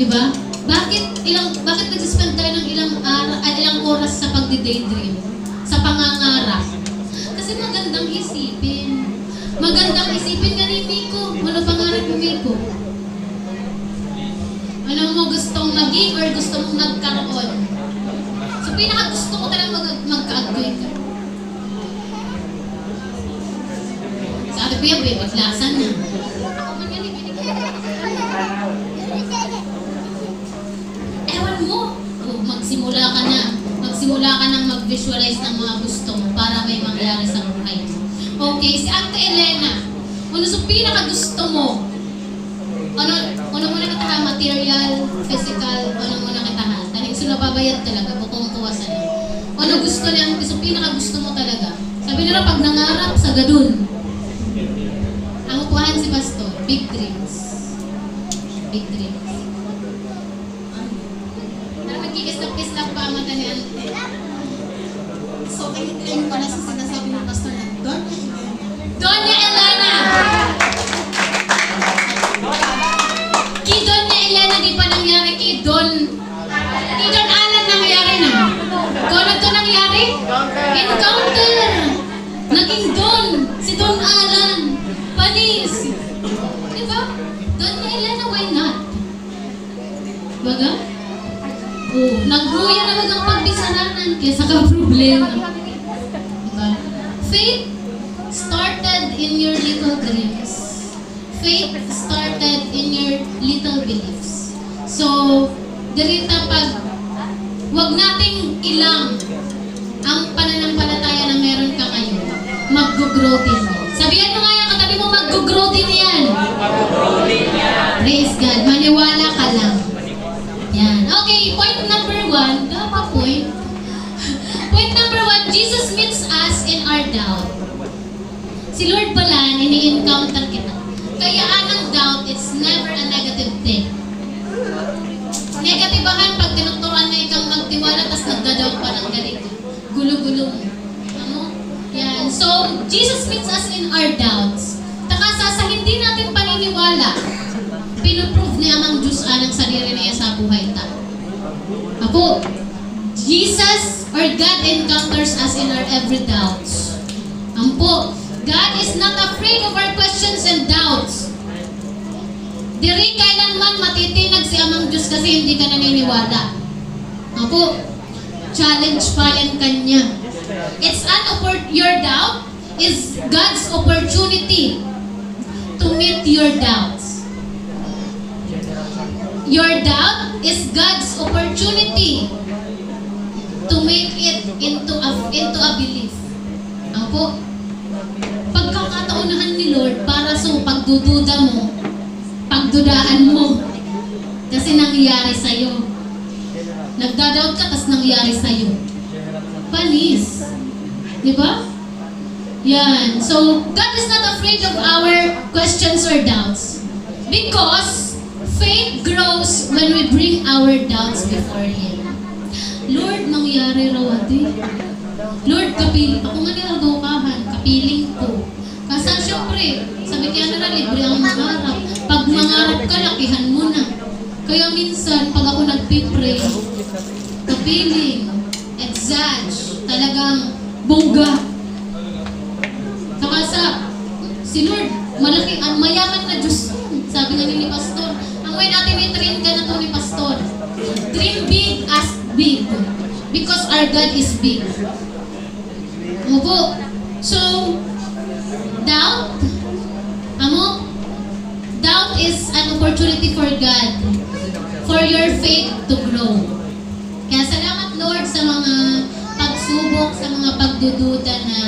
Diba? Bakit nag-spend tayo ng ilang oras sa pagde-daydream? Sa pangangarap? Kasi magandang isipin. Magandang isipin nga ni Miko. Ano pangarap mo, Miko? Ano mo gustong maging or gusto mong nagkaroon? So, pinaka-gusto ko talagang magka-agway ka. Sa atin po yan, biglasan na. Ako man yan, ewan mo. Magsimula ka nang mag-visualize ng mga gusto mo para may mangyari sa buhay mo. Okay, si Ate Elena, ano sa pinaka-gusto mo? Ano muna kita material, physical, ano muna kita ha? Tanig sila babayad talaga, bukong kuwasan. Ano gusto niya, sa pinaka-gusto mo talaga? Sabi nila, pag nangarap sa gadun, ang upuhan si Pastor, big dreams. Big dreams. Nagkikis-nak pa ang mata ni Ante. So, kayo ko na sa sinasabi ng pastor na Doña Elena! Kay Doña Elena, di pa nangyari kay Don Alan nangyari na. Kung ano to nangyari? Encounter! Naging Don! Si Don Alan! Panis! Diba? Doña Elena, why not? Baga? Oh, nagbuya na wag ang pagbisaranan kaysa ka problema. Diba? Faith started in your little dreams. Faith started in your little beliefs. So, dirita pag wag nating ilang ang pananampalataya na meron ka ngayon, mag-grow din mo. Sabihan mo nga yung katabi mo, mag-grow din yan. Praise God, maniwala ka lang. Yan. Okay, point number 1. Point. Point number 1, Jesus meets us in our doubt. Si Lord pala, ini-encounter kita. Kaya ang doubt, it's never a negative thing. Negatibahan pag tinuturuan na ikang magtiwala tas nagdadaw pa ng galing. Gulo-gulo mo. Ano? Yan. So, Jesus meets us in our doubts. Takasa sa hindi natin paniniwala, pinuprove niya ang Diyos anang sarili niya sa buhay ta. Ako, Jesus or God encounters us in our every doubts. Ampo, God is not afraid of our questions and doubts. Diri kailanman matitinag si Amang Diyos kasi hindi ka naniniwala. Ako, challenge pa yan kanya. Your doubt is God's opportunity to meet your doubts. your doubt is God's opportunity to make it into a belief. Ako, pagkakataonahan ni Lord para sa pagdududa mo, pagdudaan mo, kasi nangyayari sa'yo. Nagdadoubt ka, tas nangyayari sa'yo. Panis. Diba? Yan. So, God is not afraid of our questions or doubts. Because faith grows when we bring our doubts before Him. Lord, mangyari raw ate. Lord, kapiling. Ako nga nilagawahan, kapiling ko. Kasi syempre, sabi kaya na libre ang mangarap. Pag mangarap ka, lakihan mo na. Kaya minsan, pag ako nagpipray, kapiling, exage, talagang bongga. Saka si Lord, malaki, ang mayaman na Diyos. Sabi nga ni Pastor, ang way natin i-train ka na to ni Pastor. Dream big, ask big. Because our God is big. Ano po? So, doubt, doubt is an opportunity for God, for your faith to grow. Kaya salamat Lord sa mga pagsubok, sa mga pagdududa na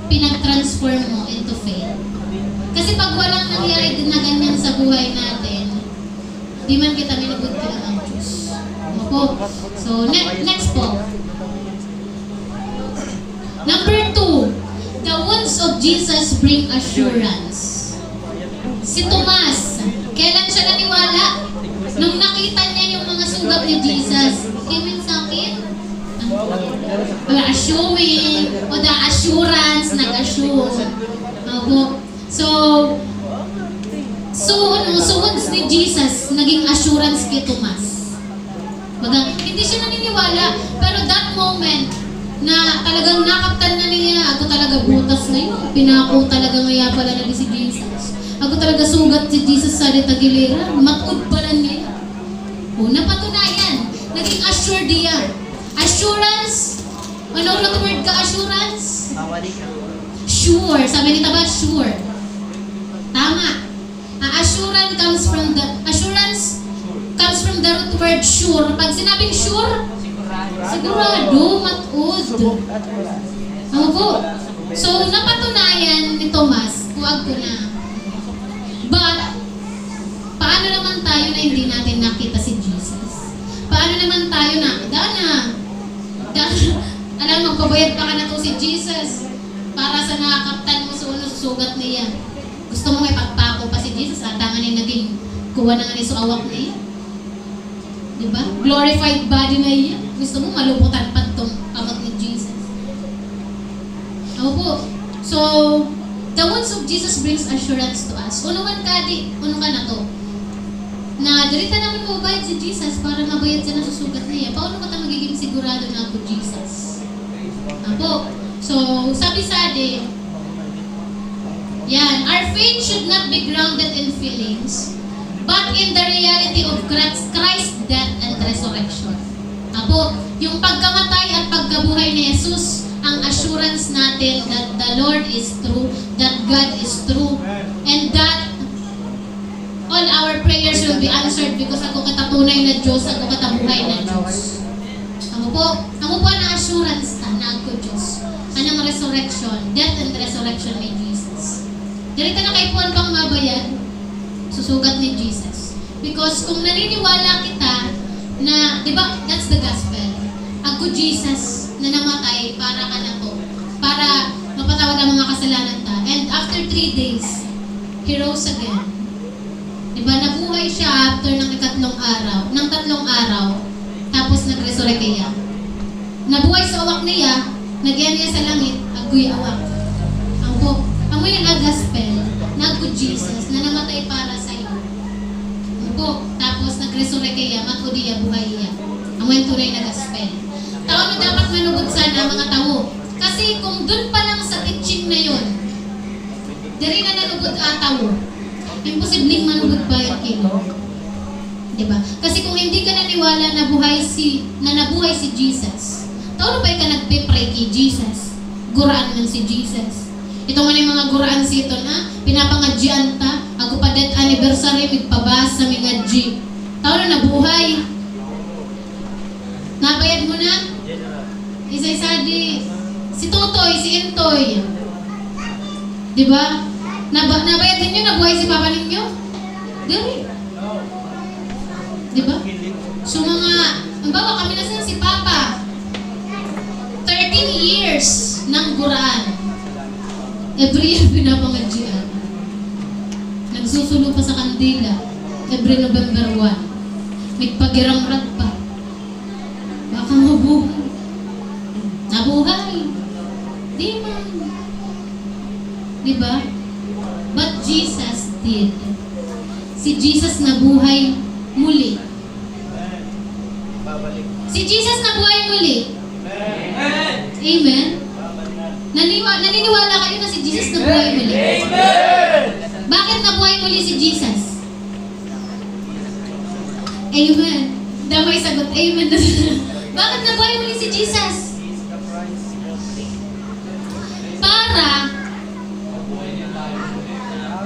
pinag-transform mo into faith. Kasi pag walang nangyari din na ganyan sa buhay natin, di man kita minabot ka ng Diyos. Ano po? So, next po. Number 2, the wounds of Jesus bring assurance. Si Tomas, kailan siya naniwala? Nung nakita niya yung mga sugat ni Jesus. Kimin sa akin? Assuming, o the assurance, nag-assure. So, wounds ni Jesus, naging assurance kay Tomas. Baga, hindi siya naniniwala, pero that moment, na talagang nakaptan na niya, ako talaga butas na yun. Pinako talaga ngaya pala na si Jesus. Ako talaga sugat si Jesus sa Tagilera. Matud pala niya. O, napatunayan. Naging assured niya. Assurance. Ano na word ka, assurance? Sure. Sabi nita ba, sure. Tama. Assurance comes from the root word sure. Pag sinabing sure, sigurado, matud. Ano po? So, napatunayan ni Tomas, huwag ko na. But, paano naman tayo na hindi natin nakita si Jesus? Paano naman tayo na, alam mo, magpabayad pa ka na to si Jesus para sa nakakaptan mo sa ulo, susugat niya. Gusto mo may pagpako pa si Jesus, atangan niya naging kuha na nga ni suawak niya. Diba? Glorified body na iya. Gusto mo malubutan pa itong kamot ni Jesus. Ako po. So, the words of Jesus brings assurance to us. Uno ka na to. Na dirita naman mabayad si Jesus para mabayad siya na susugat niya. Paano ka ta magiging sigurado na ako Jesus? Ako. So, sabi sa atin, yan, our faith should not be grounded in feelings, but in the reality of Christ's death and resurrection. Apo, yung pagkamatay at pagkabuhay ni Jesus, ang assurance natin that the Lord is true, that God is true, and that all our prayers will be answered because ako katatunay na Diyos, ako katabuhay na Diyos. Ako po na assurance na ako Diyos. Anong resurrection, death and resurrection ni Jesus. Dirita na kay Juan pang mabayad, susugat ni Jesus. Because kung naniniwala kita na, di ba, that's the gospel. Ako Jesus na namatay para ka na to. Para mapatawad ang mga kasalanan ta. And after 3 days, He rose again. Di ba, nabuhay siya after ng 3 araw. Tapos nag-resurrect niya. Nabuhay sa awak niya, nagyan niya sa langit, agoy awak. Ang po, ang yan ang gospel, na ako Jesus, na namatay para sa iyo. Po, tapos nag-resurrect kaya, matudi buhay iya. Ang mga tunay na gospel. Tao na dapat manugod sana mga tao. Kasi kung dun pa lang sa teaching na yon, dari na nanugod tao, imposibleng manugod pa yung kilo. Diba? Kasi kung hindi ka naniwala na nabuhay si Jesus, tao na ba ka nagpe-pray kay Jesus? Guraan man si Jesus. Ito nga yung mga guraan sito na, pinapangadjian ta, ako pa death anniversary, migpabas sa mga G. Tao na nabuhay. Nabayad mo na? Isa-isa di, si Totoy, si Intoy. Diba? Nabayad ninyo, nabuhay si Papa ninyo? Dili. Diba? So mga, bawa kami na si Papa. 13 years ng Quran. Every year pinapangadjian. Nagsusulo pa sa kandila. Every November 1. Nagpagiramrad pa. Baka mabuhay. Nabuhay. Di man. Diba? But Jesus did. Si Jesus nabuhay muli. Si Jesus nabuhay muli. Amen? Naniniwala kayo na si Jesus nabuhay muli? Bakit nabuhay muli si Jesus? Amen. Damay sagot. Amen. Bakit nabuhay muli si Jesus? Para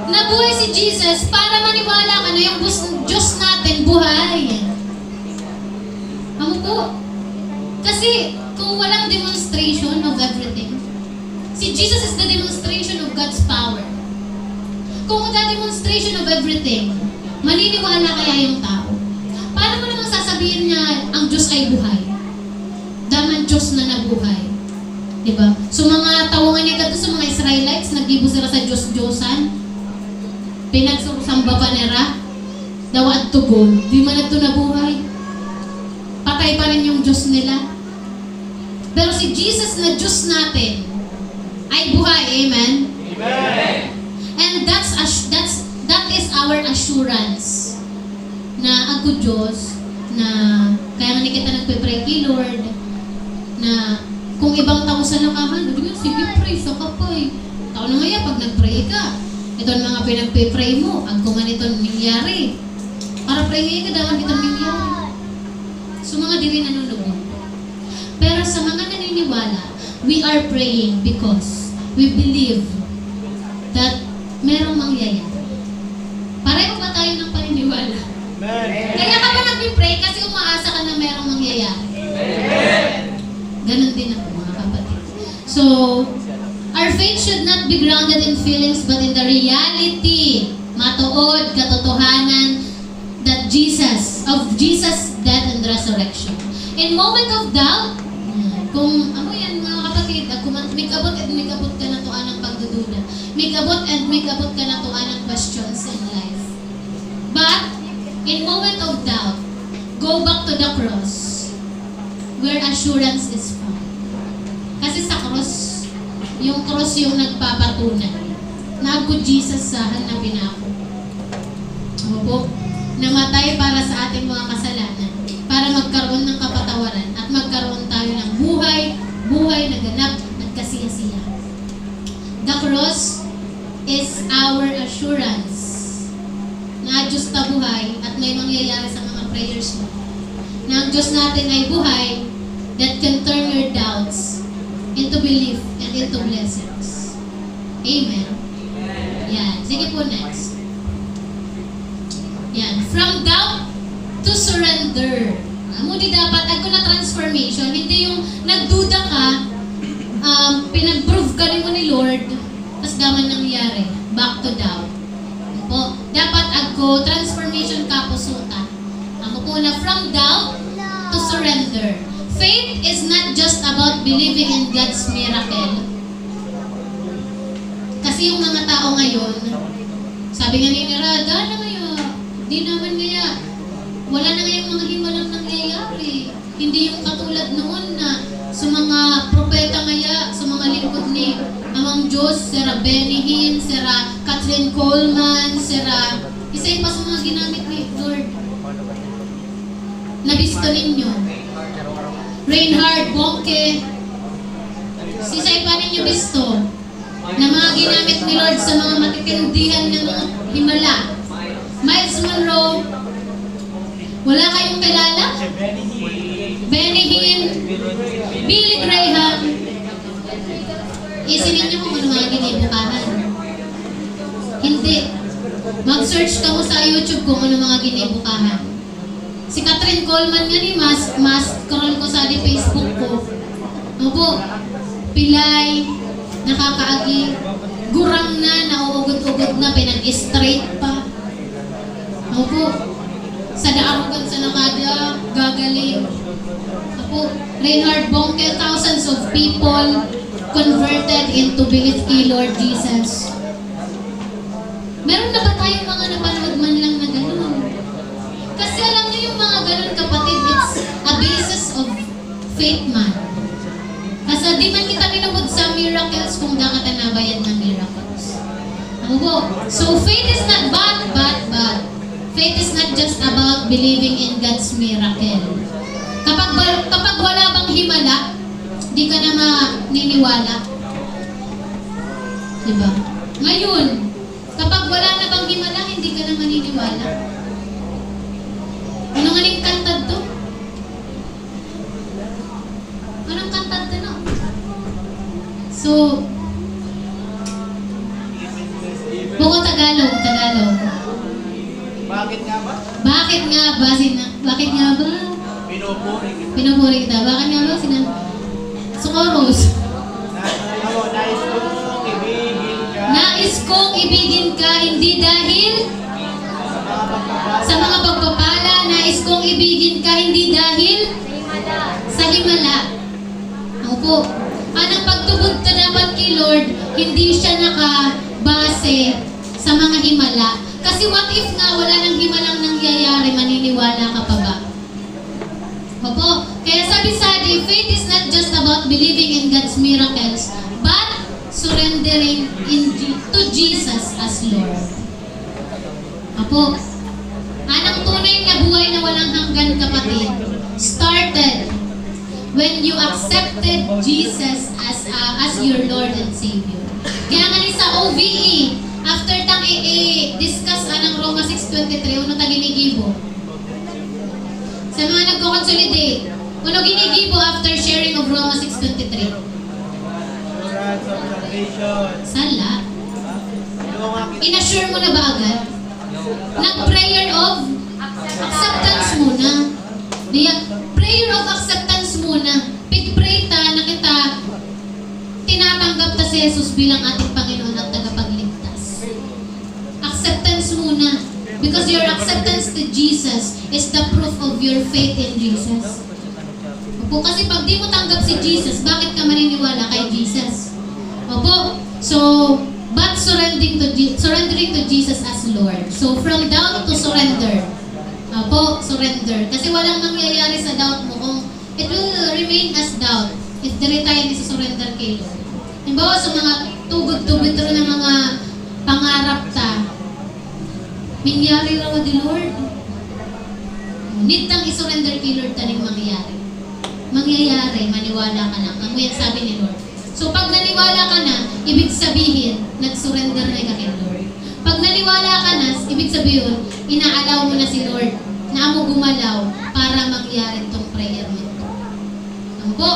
nabuhay si Jesus para maniwala ka na yung Diyos natin buhay. Ano po? Kasi kung walang demonstration of everything, si Jesus is the demonstration of God's power. Kung the demonstration of everything, maniniwala kaya yung tao? Paano mo naman sasabihin niya ang Diyos ay buhay? Daman Diyos na nabuhay. Diba? So mga tawungan niya gato sa mga Israelites, nagdibo sila sa Diyos-Diyosan, pinagsamba pa nila, daw at tugon, di man ito nabuhay. Patay pa rin yung Diyos nila. Pero si Jesus na Diyos natin ay buhay. Amen? Amen. And that is our assurance na ako Diyos, na kaya nga kita nagpe-pray kay Lord, na kung ibang tao sa lakahan, sige pray, sa kapay. Tao na nga pag nag-pray ka, ito ang mga pinagpe-pray mo, ang kung ano itong nangyari. Para pray ngayon ka daw, itong nangyari. So mga diri nanunod. Pero sa mga naniniwala, we are praying because we believe that merong mangyayari. Pareho ba tayo ng paniniwala? Kaya ka ba nag-pray kasi umaasa ka na merong mangyayari? Ganon din ako mga kapatid. So, our faith should not be grounded in feelings but in the reality, matuod, katotohanan, that Jesus death and resurrection. In moment of doubt, kung ano yan mga kapatid, kung mikabot at mikabot ka na tuan ng pagdududa, mikabot ka na tuan ng questions in life. But, in moment of doubt, go back to the cross where assurance is found. Kasi sa cross, yung cross yung nagpapatunay na ako Jesus sa hanapin ako. Opo, namatay para sa ating mga kasalanan, para magkaroon ng kapatawaran at magkaroon tayo ng buhay na ganap at kasiyasiya. The cross is our assurance na Diyos na buhay at may mangyayari sa mga prayers mo. Na ang Diyos natin ay buhay that can turn your doubts into belief and into blessings. Amen. Yan. Sige po next. Yan. From doubt to surrender. Amo di dapat ako na transformation, hindi yung nagduda ka, pinag-prove ka rin mo ni Lord, tapos gaman nangyari. Back to doubt. Po, dapat ako transformation ka pusuta. Ako po na from doubt to surrender. Faith is not just about believing in God's miracle. Kasi yung mga tao ngayon, sabi nga ni Rada, di naman kaya, wala na ngayong mga himalang nangyayari. Hindi yung katulad noon na sa mga propeta ngaya, sa mga lingkod ni Amang Diyos, Sira Benny Hinn, Sira Catherine Coleman, Sira, isa pa sa mga ginamit ni Lord. Nabisto ninyo. Reinhard Bonke, isa pa ninyo bisto na mga ginamit ni Lord sa mga matitindihan ng mga himala. Miles Monroe, wala kayong kilala? Benny Hinn, Billy Graham. Isinin niyo kung ano mga ginibukahan. Hindi. Mag-search ka mo sa YouTube kung ano mga ginibukahan. Si Catherine Coleman nga ni mas scroll ko sa di Facebook ko. Opo, pilay, nakakaagi, gurang na, nauugod-ugod na, pinag-straight pa. Opo, sa daarugan sa nakada, gagaling. Opo, Reinhard Bonnke, thousands of people converted into belief kay Lord Jesus. Meron na ba tayong mga napanood man lang na gano'n? Kasi alam niyo yung mga gano'n kapatid, it's a basis of faith man. Kasi di man kita minubod sa miracles kung da ka tanabayan ng miracles. Ano po? So faith is not but. Faith is not just about believing in God's miracle. Kapag wala bang himala, di ka na maniniwala. Diba? Ngayon, kapag wala na bang himala, hindi ka na maniniwala. Ano nga ning kantad to? Anong kantad to no? So, buko Tagalog. Bakit nga ba? Bakit nga ba? Pinupuri kita. Bakit nga ba? Sukoros. Nais kong ibigin ka hindi dahil sa mga pagpapala. Nais kong ibigin ka hindi dahil sa himala. Opo. Anong pagtubod ka dapat kay Lord, hindi siya nakabase sa mga himala. Kasi what if nga wala nang himalang nangyayari, maniniwala ka pa ba? Opo. Kaya sabi sa atin, faith is not just about believing in God's miracles, but surrendering to Jesus as Lord. Opo. Anong tunay na buhay na walang hanggan, kapatid, started when you accepted Jesus as your Lord and Savior. Kaya nga ni sa OVE, after tang i-discuss anang Roma 6:23, uno ta ginigibo. Sa mga nagko-consolidate, uno ginigibo after sharing of Roma 6:23. Sala. In-assure mo na ba agad? Nag-prayer of acceptance muna. Prayer of acceptance muna. Pig-pray ta na kita tinatanggap ta si Jesus bilang ating Panginoon at tagapagligtas. Acceptance muna. Because your acceptance to Jesus is the proof of your faith in Jesus. Opo, kasi pag di mo tanggap si Jesus, bakit ka maniniwala kay Jesus? Opo, so, but surrendering to Jesus as Lord. So, from doubt to surrender. Opo, surrender. Kasi walang mangyayari sa doubt mo kung it will remain as doubt if dire tayo sa surrender kay Lord. Halimbawa sa mga tugod-tugod ng mga pangarap ta, mangyari raw di Lord. Need tang isurrender kay Lord taning mangyayari. Mangyayari, maniwala ka lang. Ang yan sabi ni Lord. So pag naniwala ka na, ibig sabihin, nag-surrender na ka kay Lord. Pag naniwala ka na, ibig sabihin, inaalaw mo na si Lord na mo gumalaw para mangyari itong prayer mo. Ano po?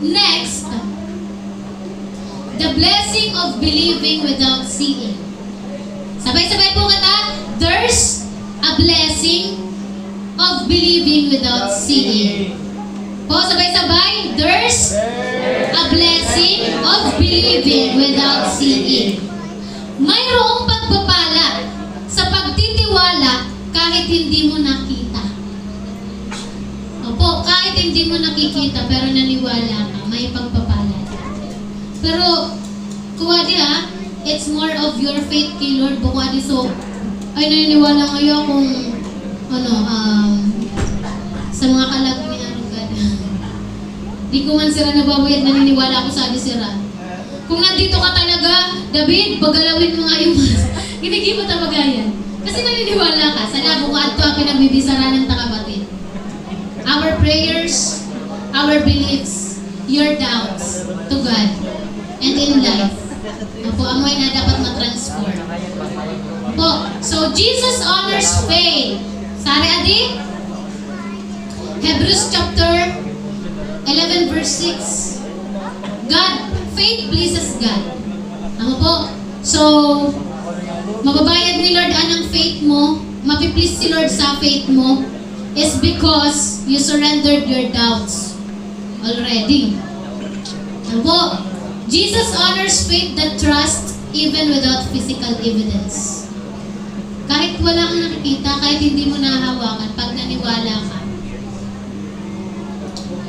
Next, the blessing of believing without seeing. Sabay-sabay po kata, there's a blessing of believing without seeing. Po, sabay-sabay, there's a blessing of believing without seeing. Mayroong pagpapala sa pagtitiwala kahit hindi mo nakita. Opo, kahit hindi mo nakikita pero naniwala ka, may pagpapala. Pero, kuwadi it's more of your faith kay Lord. Kuwadi, so, ay naniniwala ngayon kung, sa mga kalag ni Arugad. Di ko man sira nababayad, naniniwala ako sa adi sira. Kung nandito ka talaga, David, pagalawin mo nga yung ginigi mo tabagayan. Kasi naniniwala ka, sa labo ka ato ang pinagbibisara ng takabatid. Our prayers, our beliefs, your doubts to God and in life. Opo, amoy na dapat ma-transform. Opo, so Jesus honors faith. Sari adi? Hebrews chapter 11 verse 6. God, faith pleases God. Ano po? So, mababayad ni Lord anang faith mo, mapiplease si Lord sa faith mo, is because you surrendered your doubts already. Ano po? Jesus honors faith that trusts even without physical evidence. Kahit wala kang nakikita, kahit hindi mo nahahawakan, pag naniwala ka,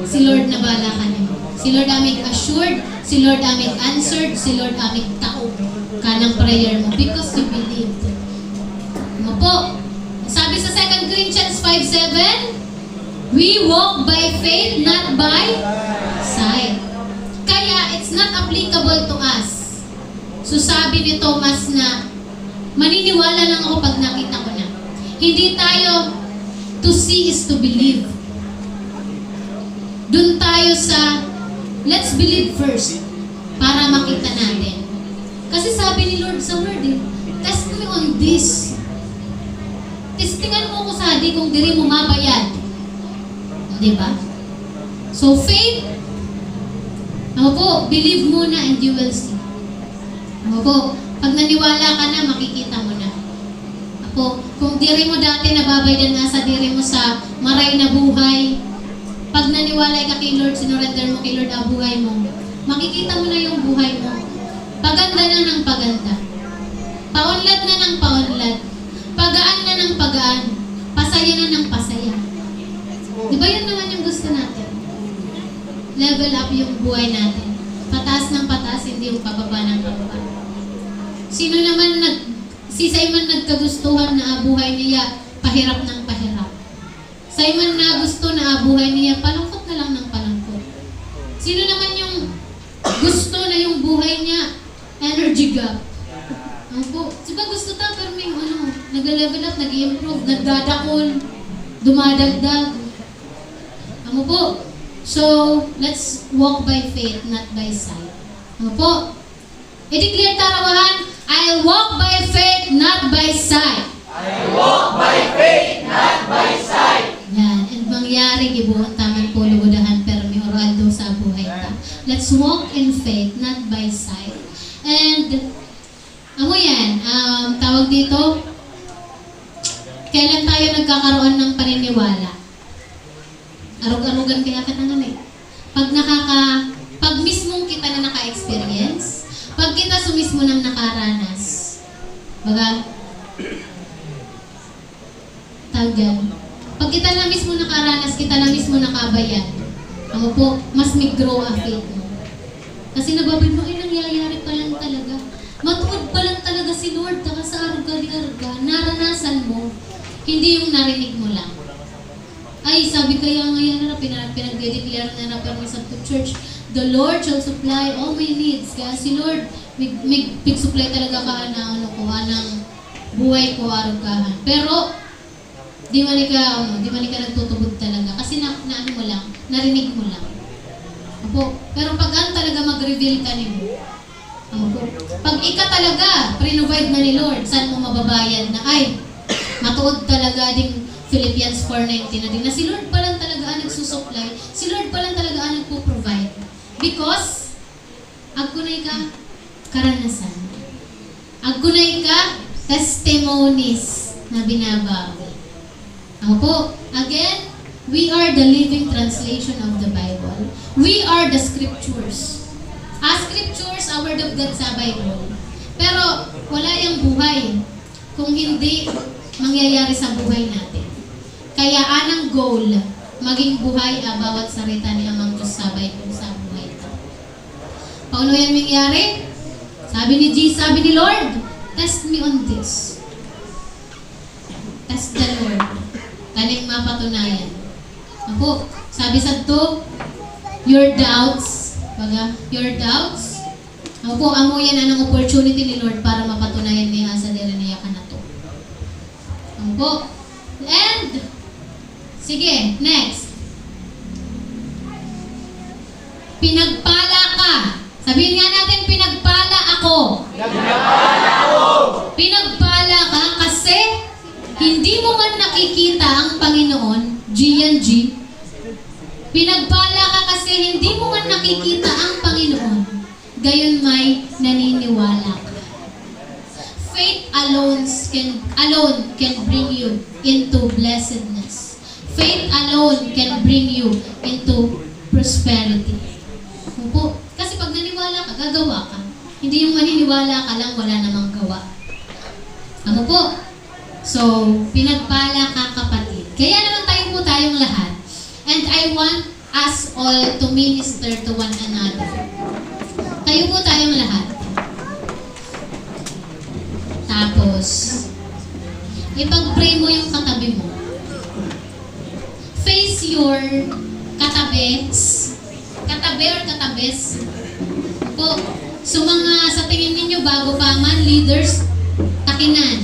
si Lord na bala ka niyo. Si Lord aming assured, si Lord aming answered, si Lord aming tao ka ng prayer mo because you believed. Ano po? Sabi sa 2 Corinthians 5:7, we walk by faith, not by sight. Kaya it's not applicable to us. So sabi ni Thomas na, maniniwala lang ako pag nakita ko na. Hindi tayo, to see is to believe. Doon tayo sa, let's believe first, para makita natin. Kasi sabi ni Lord sa word test me on this. Testingan mo ko sa di kung diri mo mabayad. Diba? So faith, ako po, believe muna and you will see. Ako po, pag naniwala ka na, makikita mo na. Ako, kung diri mo dati nababaydan nga sa diri mo sa maray na buhay, pag naniwala ka kay Lord, sinurrender mo kay Lord ang buhay mo, makikita mo na yung buhay mo. Paganda na ng paganda. Paunlad na ng paunlad. Pagaan na ng pagaan. Pasaya na ng pasaya. Di ba yun naman yung gusto natin? Level up yung buhay natin. Pataas ng pataas, hindi yung pababa ng pababa. Sino naman si Simon nagkagustuhan na buhay niya, pahirap ng pahirap. Simon na gusto na buhay niya, palungkot na lang ng palungkot. Sino naman yung gusto na yung buhay niya, energy gap? Ano po? Diba gusto ta, pero may nag-level up, nag-improve, nagdadakol, dumadagdag. Ano po? So, let's walk by faith, not by sight. Ano po? I-declare tarawahan, I'll walk by faith, not by sight. I walk by faith, not by sight. Yan. And mangyari, gibuhan taman po, lugudahan, pero may oral daw sa buhay ta. Let's walk in faith, not by sight. And, amo yan, tawag dito, kailan tayo nagkakaroon ng paniniwala? Arog-arugan kaya ka tangan eh. Pag mismong kita na naka-experience, pag kita sumismo ng nakaranas, baga, tawag dyan, pag kita na mismo nakaranas, kita na mismo nakabayan, ako po, mas may grow a faith mo. Kasi nababid mo, nangyayari pa lang talaga. Matuod pa lang talaga si Lord, taka sa arga-arga, naranasan mo, hindi yung narinig mo lang. Ay, sabi kaya ngayon na pinag-declare na naman sa church, the Lord shall supply all my needs. Kaya si Lord, may supply talaga ka na ng buhay ko araw-kahan. Pero, di man ka nagtutubod talaga. Kasi ano mo lang, narinig mo lang. Apo, pero pag talaga mag-reveal ka nimo, pag ika talaga, pre-provide na ni Lord, saan mo mababayad na, ay, matuod talaga ding Philippians 4:19 na din, na si Lord pa lang talaga ang nagsusupply, si Lord pa lang talaga ang nagpo-provide. Because, agkunay ka, karanasan. Agkunay ka, testimonies na binabawi. Ako po, again, we are the living translation of the Bible. We are the scriptures. Scriptures, a word of God sa Bible. Pero, wala yung buhay kung hindi mangyayari sa buhay natin. Kaya anang goal, maging buhay bawat salita ni Amang Diyos sa Bible sa buhay ito. Paano yan mangyayari? Sabi ni Lord, test me on this. Test the Lord. Kaning mapatunayan. Ako, sabi sa to, your doubts, ako, amo yan anong opportunity ni Lord para mapatunayan niya sa diriniya ka na to. Ako, and, sige, next. Pinagpala ka. Sabihin nga natin, pinagpala ako. Pinagpala ka kasi hindi mo man nakikita ang Panginoon, G&G. Pinagpala ka kasi hindi mo man nakikita ang Panginoon. Gayon may naniniwala ka. Faith alone can bring you into blessedness. Faith alone can bring you into prosperity. Opo. Kasi pag naniwala ka, gagawa ka. Hindi yung maniniwala ka lang, wala namang gawa. Ano po? So, pinagpala ka kapatid. Kaya naman tayo po tayong lahat. And I want us all to minister to one another. Tayo po tayong lahat. Tapos, ipag-pray mo yung katabi mo. Face your katabes. Katabi or katabes. Po, so mga sa tingin ninyo bago pa man, leaders, takinan.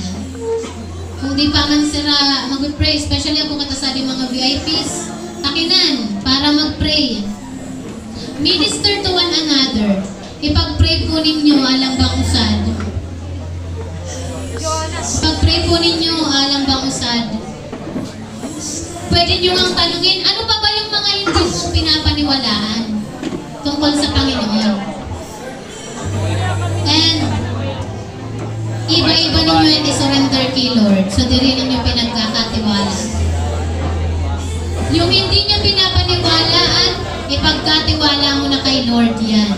Kung di pa man sila mag-pray, especially ako katasali mga VIPs, takinan para mag-pray. Minister to one another. Ipag-pray po ninyo alang bang usad. Ipag-pray po ninyo alang bang usad. Pwede nyo ang tanungin, ano pa ba yung mga hindi mo pinapaniwalaan tungkol sa Panginoon? And iba-iba ninyo yung i-surrender kay Lord. So, di rin ninyo pinagkakatiwala. Yung hindi nyo pinapaniwalaan, ipagkatiwala mo na kay Lord yan.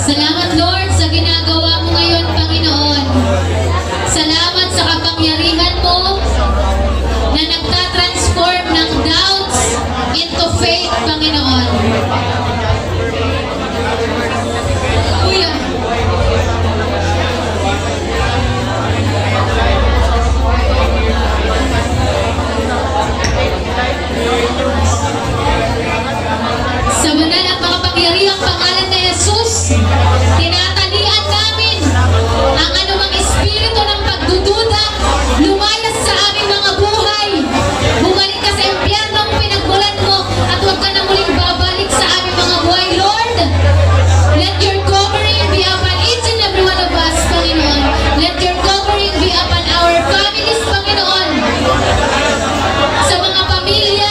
Salamat Lord sa ginagawa mo ngayon, Panginoon. Salamat sa kapangyarihan mo na nagtatransform ng doubts into faith, Panginoon. Kuya. Sa banal at makapangyarihang pangalan ni Jesus, tinatalian namin ang anumang espiritu ng pagdududa, lumayas sa aming mga buhay. Bumalik ka sa impyernong pinagmulan mo at huwag ka na muling babalik sa aming mga buhay, Lord. Let your covering be upon each and every one of us, Panginoon. Let your covering be upon our families, Panginoon. Sa mga pamilya,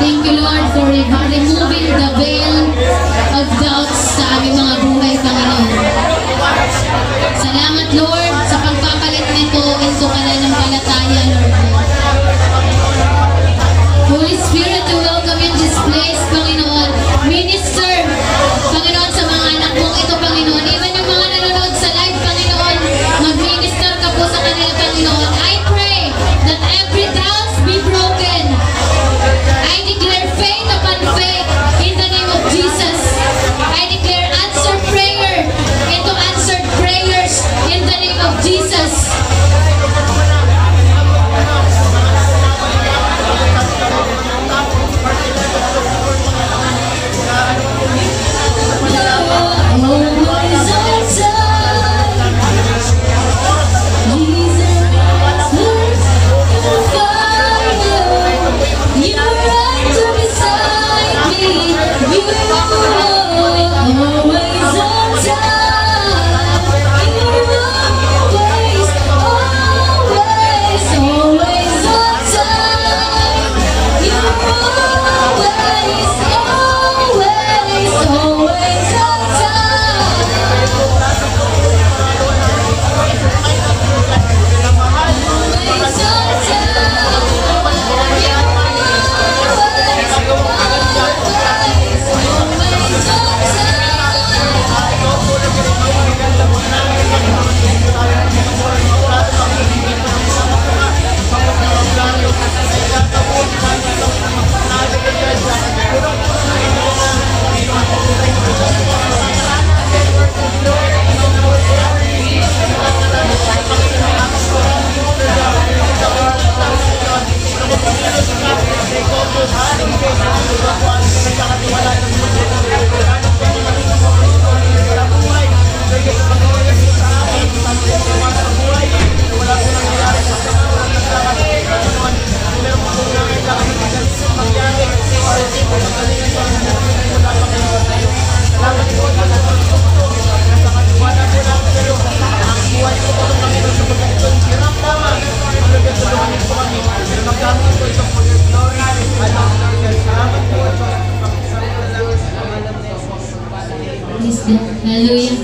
thank you Lord for removing the veil of doubts sa aming mga buhay, Panginoon. Salamat Lord sa pagpapalit nito into pananampalataya, Lord. Holy Spirit, we welcome you in this place, Panginoon. Minister, Panginoon, sa mga anak mong ito, Panginoon. Even yung mga nanonood sa live, Panginoon, mag-minister ka po sa kanila, Panginoon. I pray that every doubt be broken. I declare faith upon faith in the name of Jesus. I declare answered prayer into answered prayers in the name of Jesus. sapagkat ito ang kinaktaman. Malagyan sa Luhanin po kami. Magamit po ito for your glory. Salamat po at pagkakasama sa pangalan ni Jesus. Praise God. Hallelujah.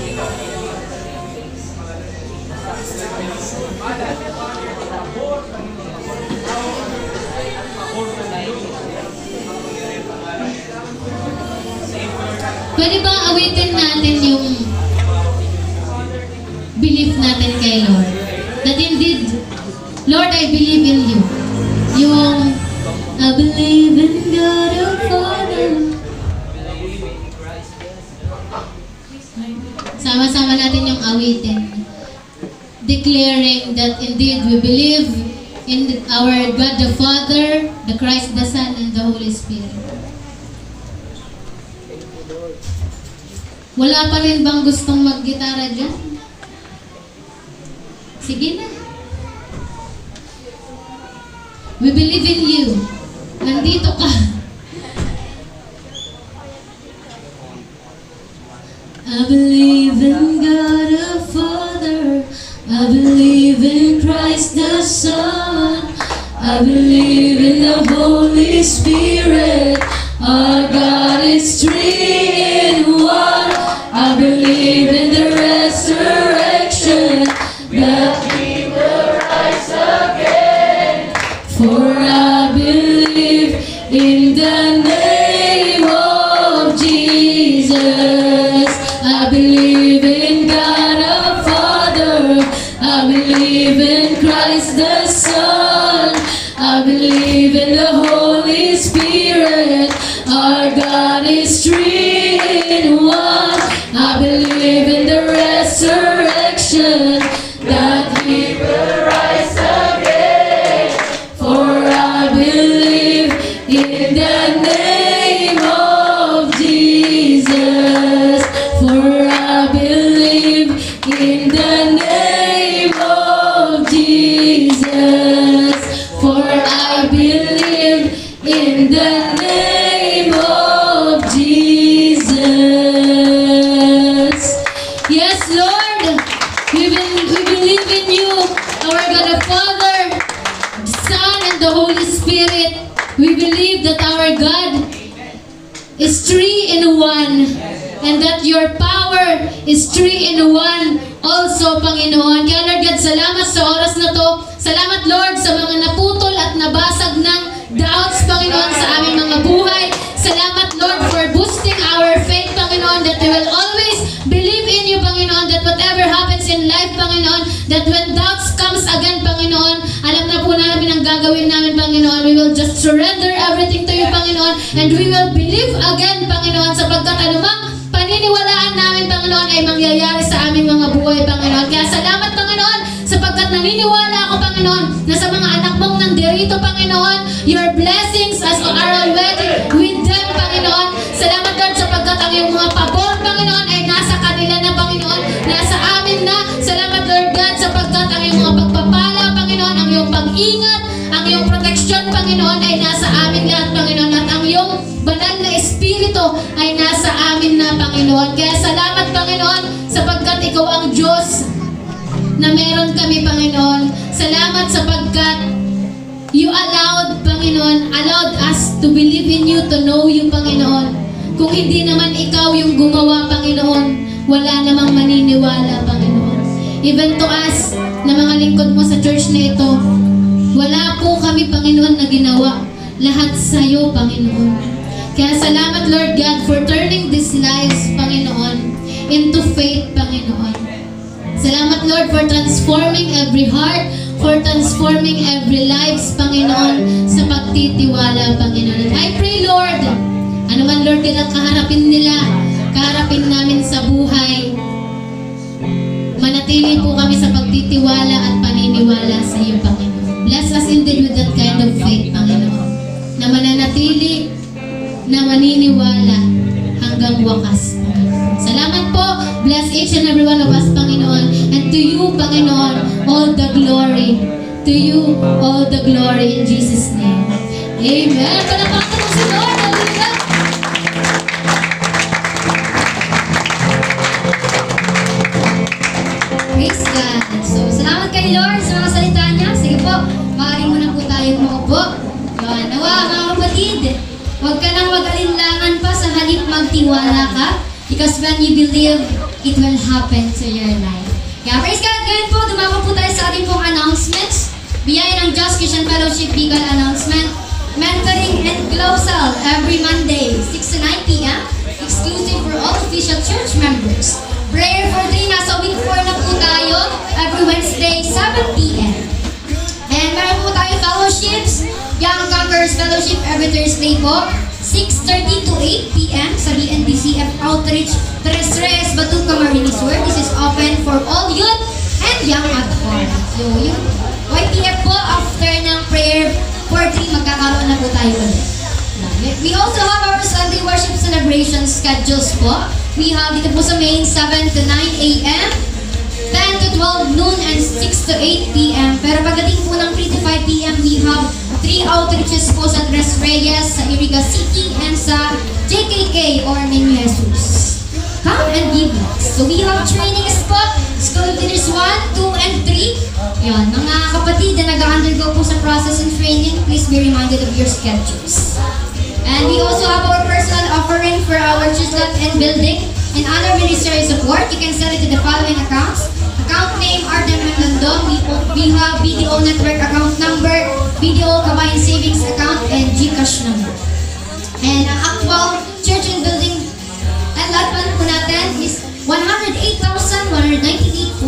Pwede ba awitin natin yung belief natin kay Lord? That indeed, Lord, I believe in you. Yung, I believe in God our Father. Sama-sama natin yung awitin. Declaring that indeed we believe in our God the Father, the Christ the Son, and the Holy Spirit. Wala pa rin bang gustong mag-gitara dyan? Sige na. We believe in you. Nandito ka. I believe in God the Father. I believe in Christ the Son. I believe in the Holy Spirit. Our God is three in one. I believe in the resurrection, that we will rise again. For I believe in the name of Jesus. I believe in God our Father. I believe in Christ the Son. I believe in the Holy Spirit. Our God is three in one. I believe in the resurrection, that He will rise again. For I believe in the name of Jesus. For I believe in the name of Jesus. For I believe in the name of Jesus. Yes, Lord, we believe in you, our God the Father, the Son, and the Holy Spirit. We believe that our God is three in one, and that your power is three in one also, Panginoon. Kaya Lord God, salamat sa oras na to. Salamat, Lord, sa mga naputol at nabasag ng doubts, Panginoon, sa aming mga buhay. Salamat, Lord, for boosting our faith, Panginoon, that we will always believe in you, Panginoon, that whatever happens in life, Panginoon, that when doubts comes again, Panginoon, alam na po namin ang gagawin namin, Panginoon. We will just surrender everything to you, Panginoon, and we will believe again, Panginoon, sapagkat anumang paniniwalaan namin, Panginoon, ay mangyayari sa aming mga buhay, Panginoon. Kaya salamat, Panginoon, sapagkat naniniwala ako, Panginoon, na sa mga anak mong nandirito, Panginoon, your blessings as are already with them, Panginoon. Salamat, Lord, sapagkat ang iyong mga pabor, Panginoon, ay nasa kanila na, Panginoon, nasa amin na. Salamat, Lord God, sapagkat ang iyong mga pagpapala, Panginoon, ang iyong pag-ingat, ang iyong proteksyon, Panginoon, ay nasa amin lahat, Panginoon, at ang iyong banal na Espiritu ay nasa amin na, Panginoon. Kaya salamat, Panginoon, sapagkat ikaw ang Diyos na meron kami, Panginoon. Salamat sapagkat you allowed, Panginoon, allowed us to believe in you, to know you, Panginoon. Kung hindi naman ikaw yung gumawa, Panginoon, wala namang maniniwala, Panginoon. Even to us, na mga lingkod mo sa church na ito, wala po kami, Panginoon, na ginawa. Lahat sa iyo, Panginoon. Kaya salamat, Lord God, for turning these lives, Panginoon, into faith, Panginoon. Salamat, Lord, for transforming every heart, for transforming every lives, Panginoon, sa pagtitiwala, Panginoon. And I pray, Lord, ano man, Lord, kaharapin nila, kaharapin namin sa buhay, manatili po kami sa pagtitiwala at paniniwala sa iyo, Panginoon. Bless us indeed with that kind of faith, Panginoon, na mananatili, na maniniwala hanggang wakas, Panginoon. Salamat po. Bless each and every one of us, Panginoon. And to you, Panginoon, all the glory. To you, all the glory in Jesus' name. Amen. Palakpakan mo si Lord. Hallelujah. Praise God. So So, salamat kay Lord sa mga salita niya. Sige po, maaari muna po tayo maupo. Yun, nawa mga kapatid, huwag ka nang mag-alinlangan pa sa halip magtiwala ka. Because when you believe, it will happen to your life. Kaya praise God, ngayon po, dumako po tayo sa ating pong announcements. Biyaya ng Just Christian Fellowship Bicol announcement. Mentoring and Glosal every Monday, 6 to 9 p.m. Exclusive for all official church members. Prayer for 3, nasa week 4 na po tayo. Every Wednesday, 7 p.m. And meron po tayo fellowships. Young Conquerors Fellowship every Thursday po. 6:30 to 8 p.m. sa BNBCF Outreach, Tres Reyes, Batuca, Marinis Sur. This is open for all youth and young at heart. So, yun. YPF po, after ng prayer for 3, magkakaroon na po tayo ulit. We also have our Sunday worship celebration schedules po. We have dito po sa main 7 to 9 a.m., 10 to 12 noon, and 6 to 8 p.m. Pero pagdating po ng 3 to 5 p.m., we have 3 outreaches po sa Tres Reyes, sa Iriga City, and sa JKK or Menyo Jesus. Come and be blessed. So we have trainings po, School of Leaders 1, 2, and 3. Yan, mga kapatid na nag-undergo po sa process and training, please be reminded of your schedules. And we also have our personal offering for our church lot and building. In honor ministry support, you can send it to the following accounts. Account name, Artem Mendondong. We have BDO Network account number, BDO Kabayan Savings account, and GCash number. And ang actual church and building and lot plan po natin is 108,198.96.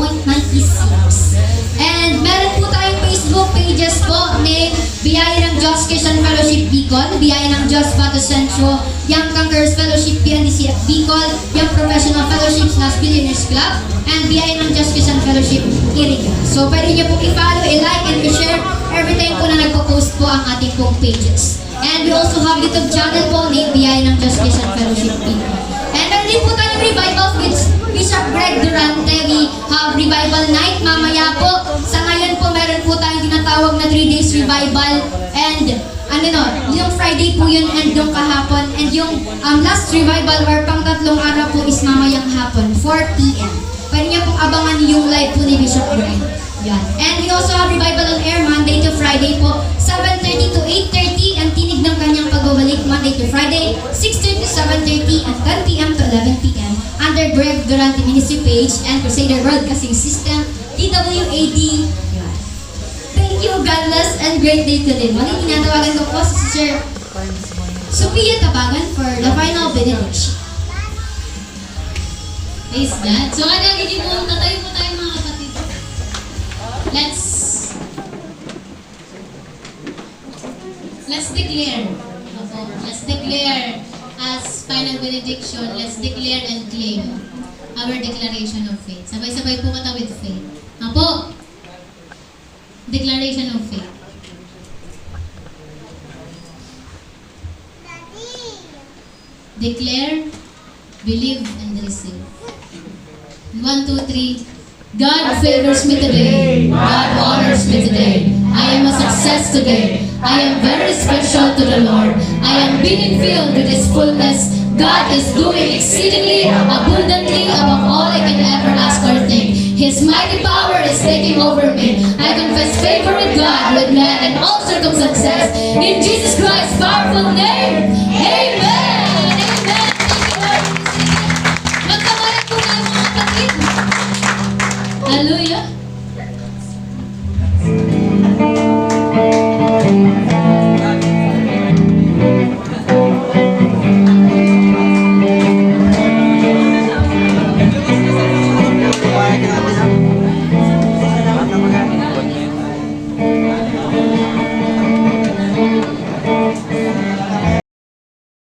And meron po tayong Facebook pages po named Biyaya ng Just Christian Fellowship Bicol, Biyaya ng Just Bato Centro, Young Conquerors Fellowship PNDCF Bicol, Young Professional Fellowships Nas Billionaires Club, and Biyaya ng Just Christian Fellowship Iriga. So pwede niyo po i-follow, i-like, and i-share every time po na nagpo-post po ang ating pong pages. And we also have YouTube channel po named Biyaya ng Just Christian Fellowship Bicol. And meron din po tayong revival with Bishop Greg Durante. We have revival night mamaya po. Sa ngayon po, meron po tayong tinatawag na 3 days revival. And yung Friday po yun and yung kahapon. And yung last revival or pang 3 araw po is mamayang hapon, 4 p.m. Pwede niyo pong abangan yung live po ni Bishop Greg. Yan. And we also have revival on air Monday to Friday po, 7:30 to 8:30. Ang tinig ng kanyang pagbabalik Monday to Friday, 6:30 to 7:30 and 10 p.m. to 11 p.m. under Greg Durante Ministry page and Crusader Broadcasting System, TWAD. Yan. Thank you, God bless, and great day to live. Muli tinatawagan ko po si Sister Sophia Tabangan for the final benediction. Praise God. So, kanagin mo, tatayo po tayo mga kapatid. Let's declare. Let's declare as final benediction. Let's declare and claim our declaration of faith. Sabay-sabay po kata with faith. Apo, declaration of faith. Declare, believe, and receive. 1, 2, 3. God favors me today. God honors me today. I am a success today. I am very special to the Lord. I am being filled with His fullness. God is doing exceedingly abundantly above all I can ever ask or think. His mighty power is taking over me. I confess favor with God, with men, and all circumstances. In Jesus Christ's powerful name.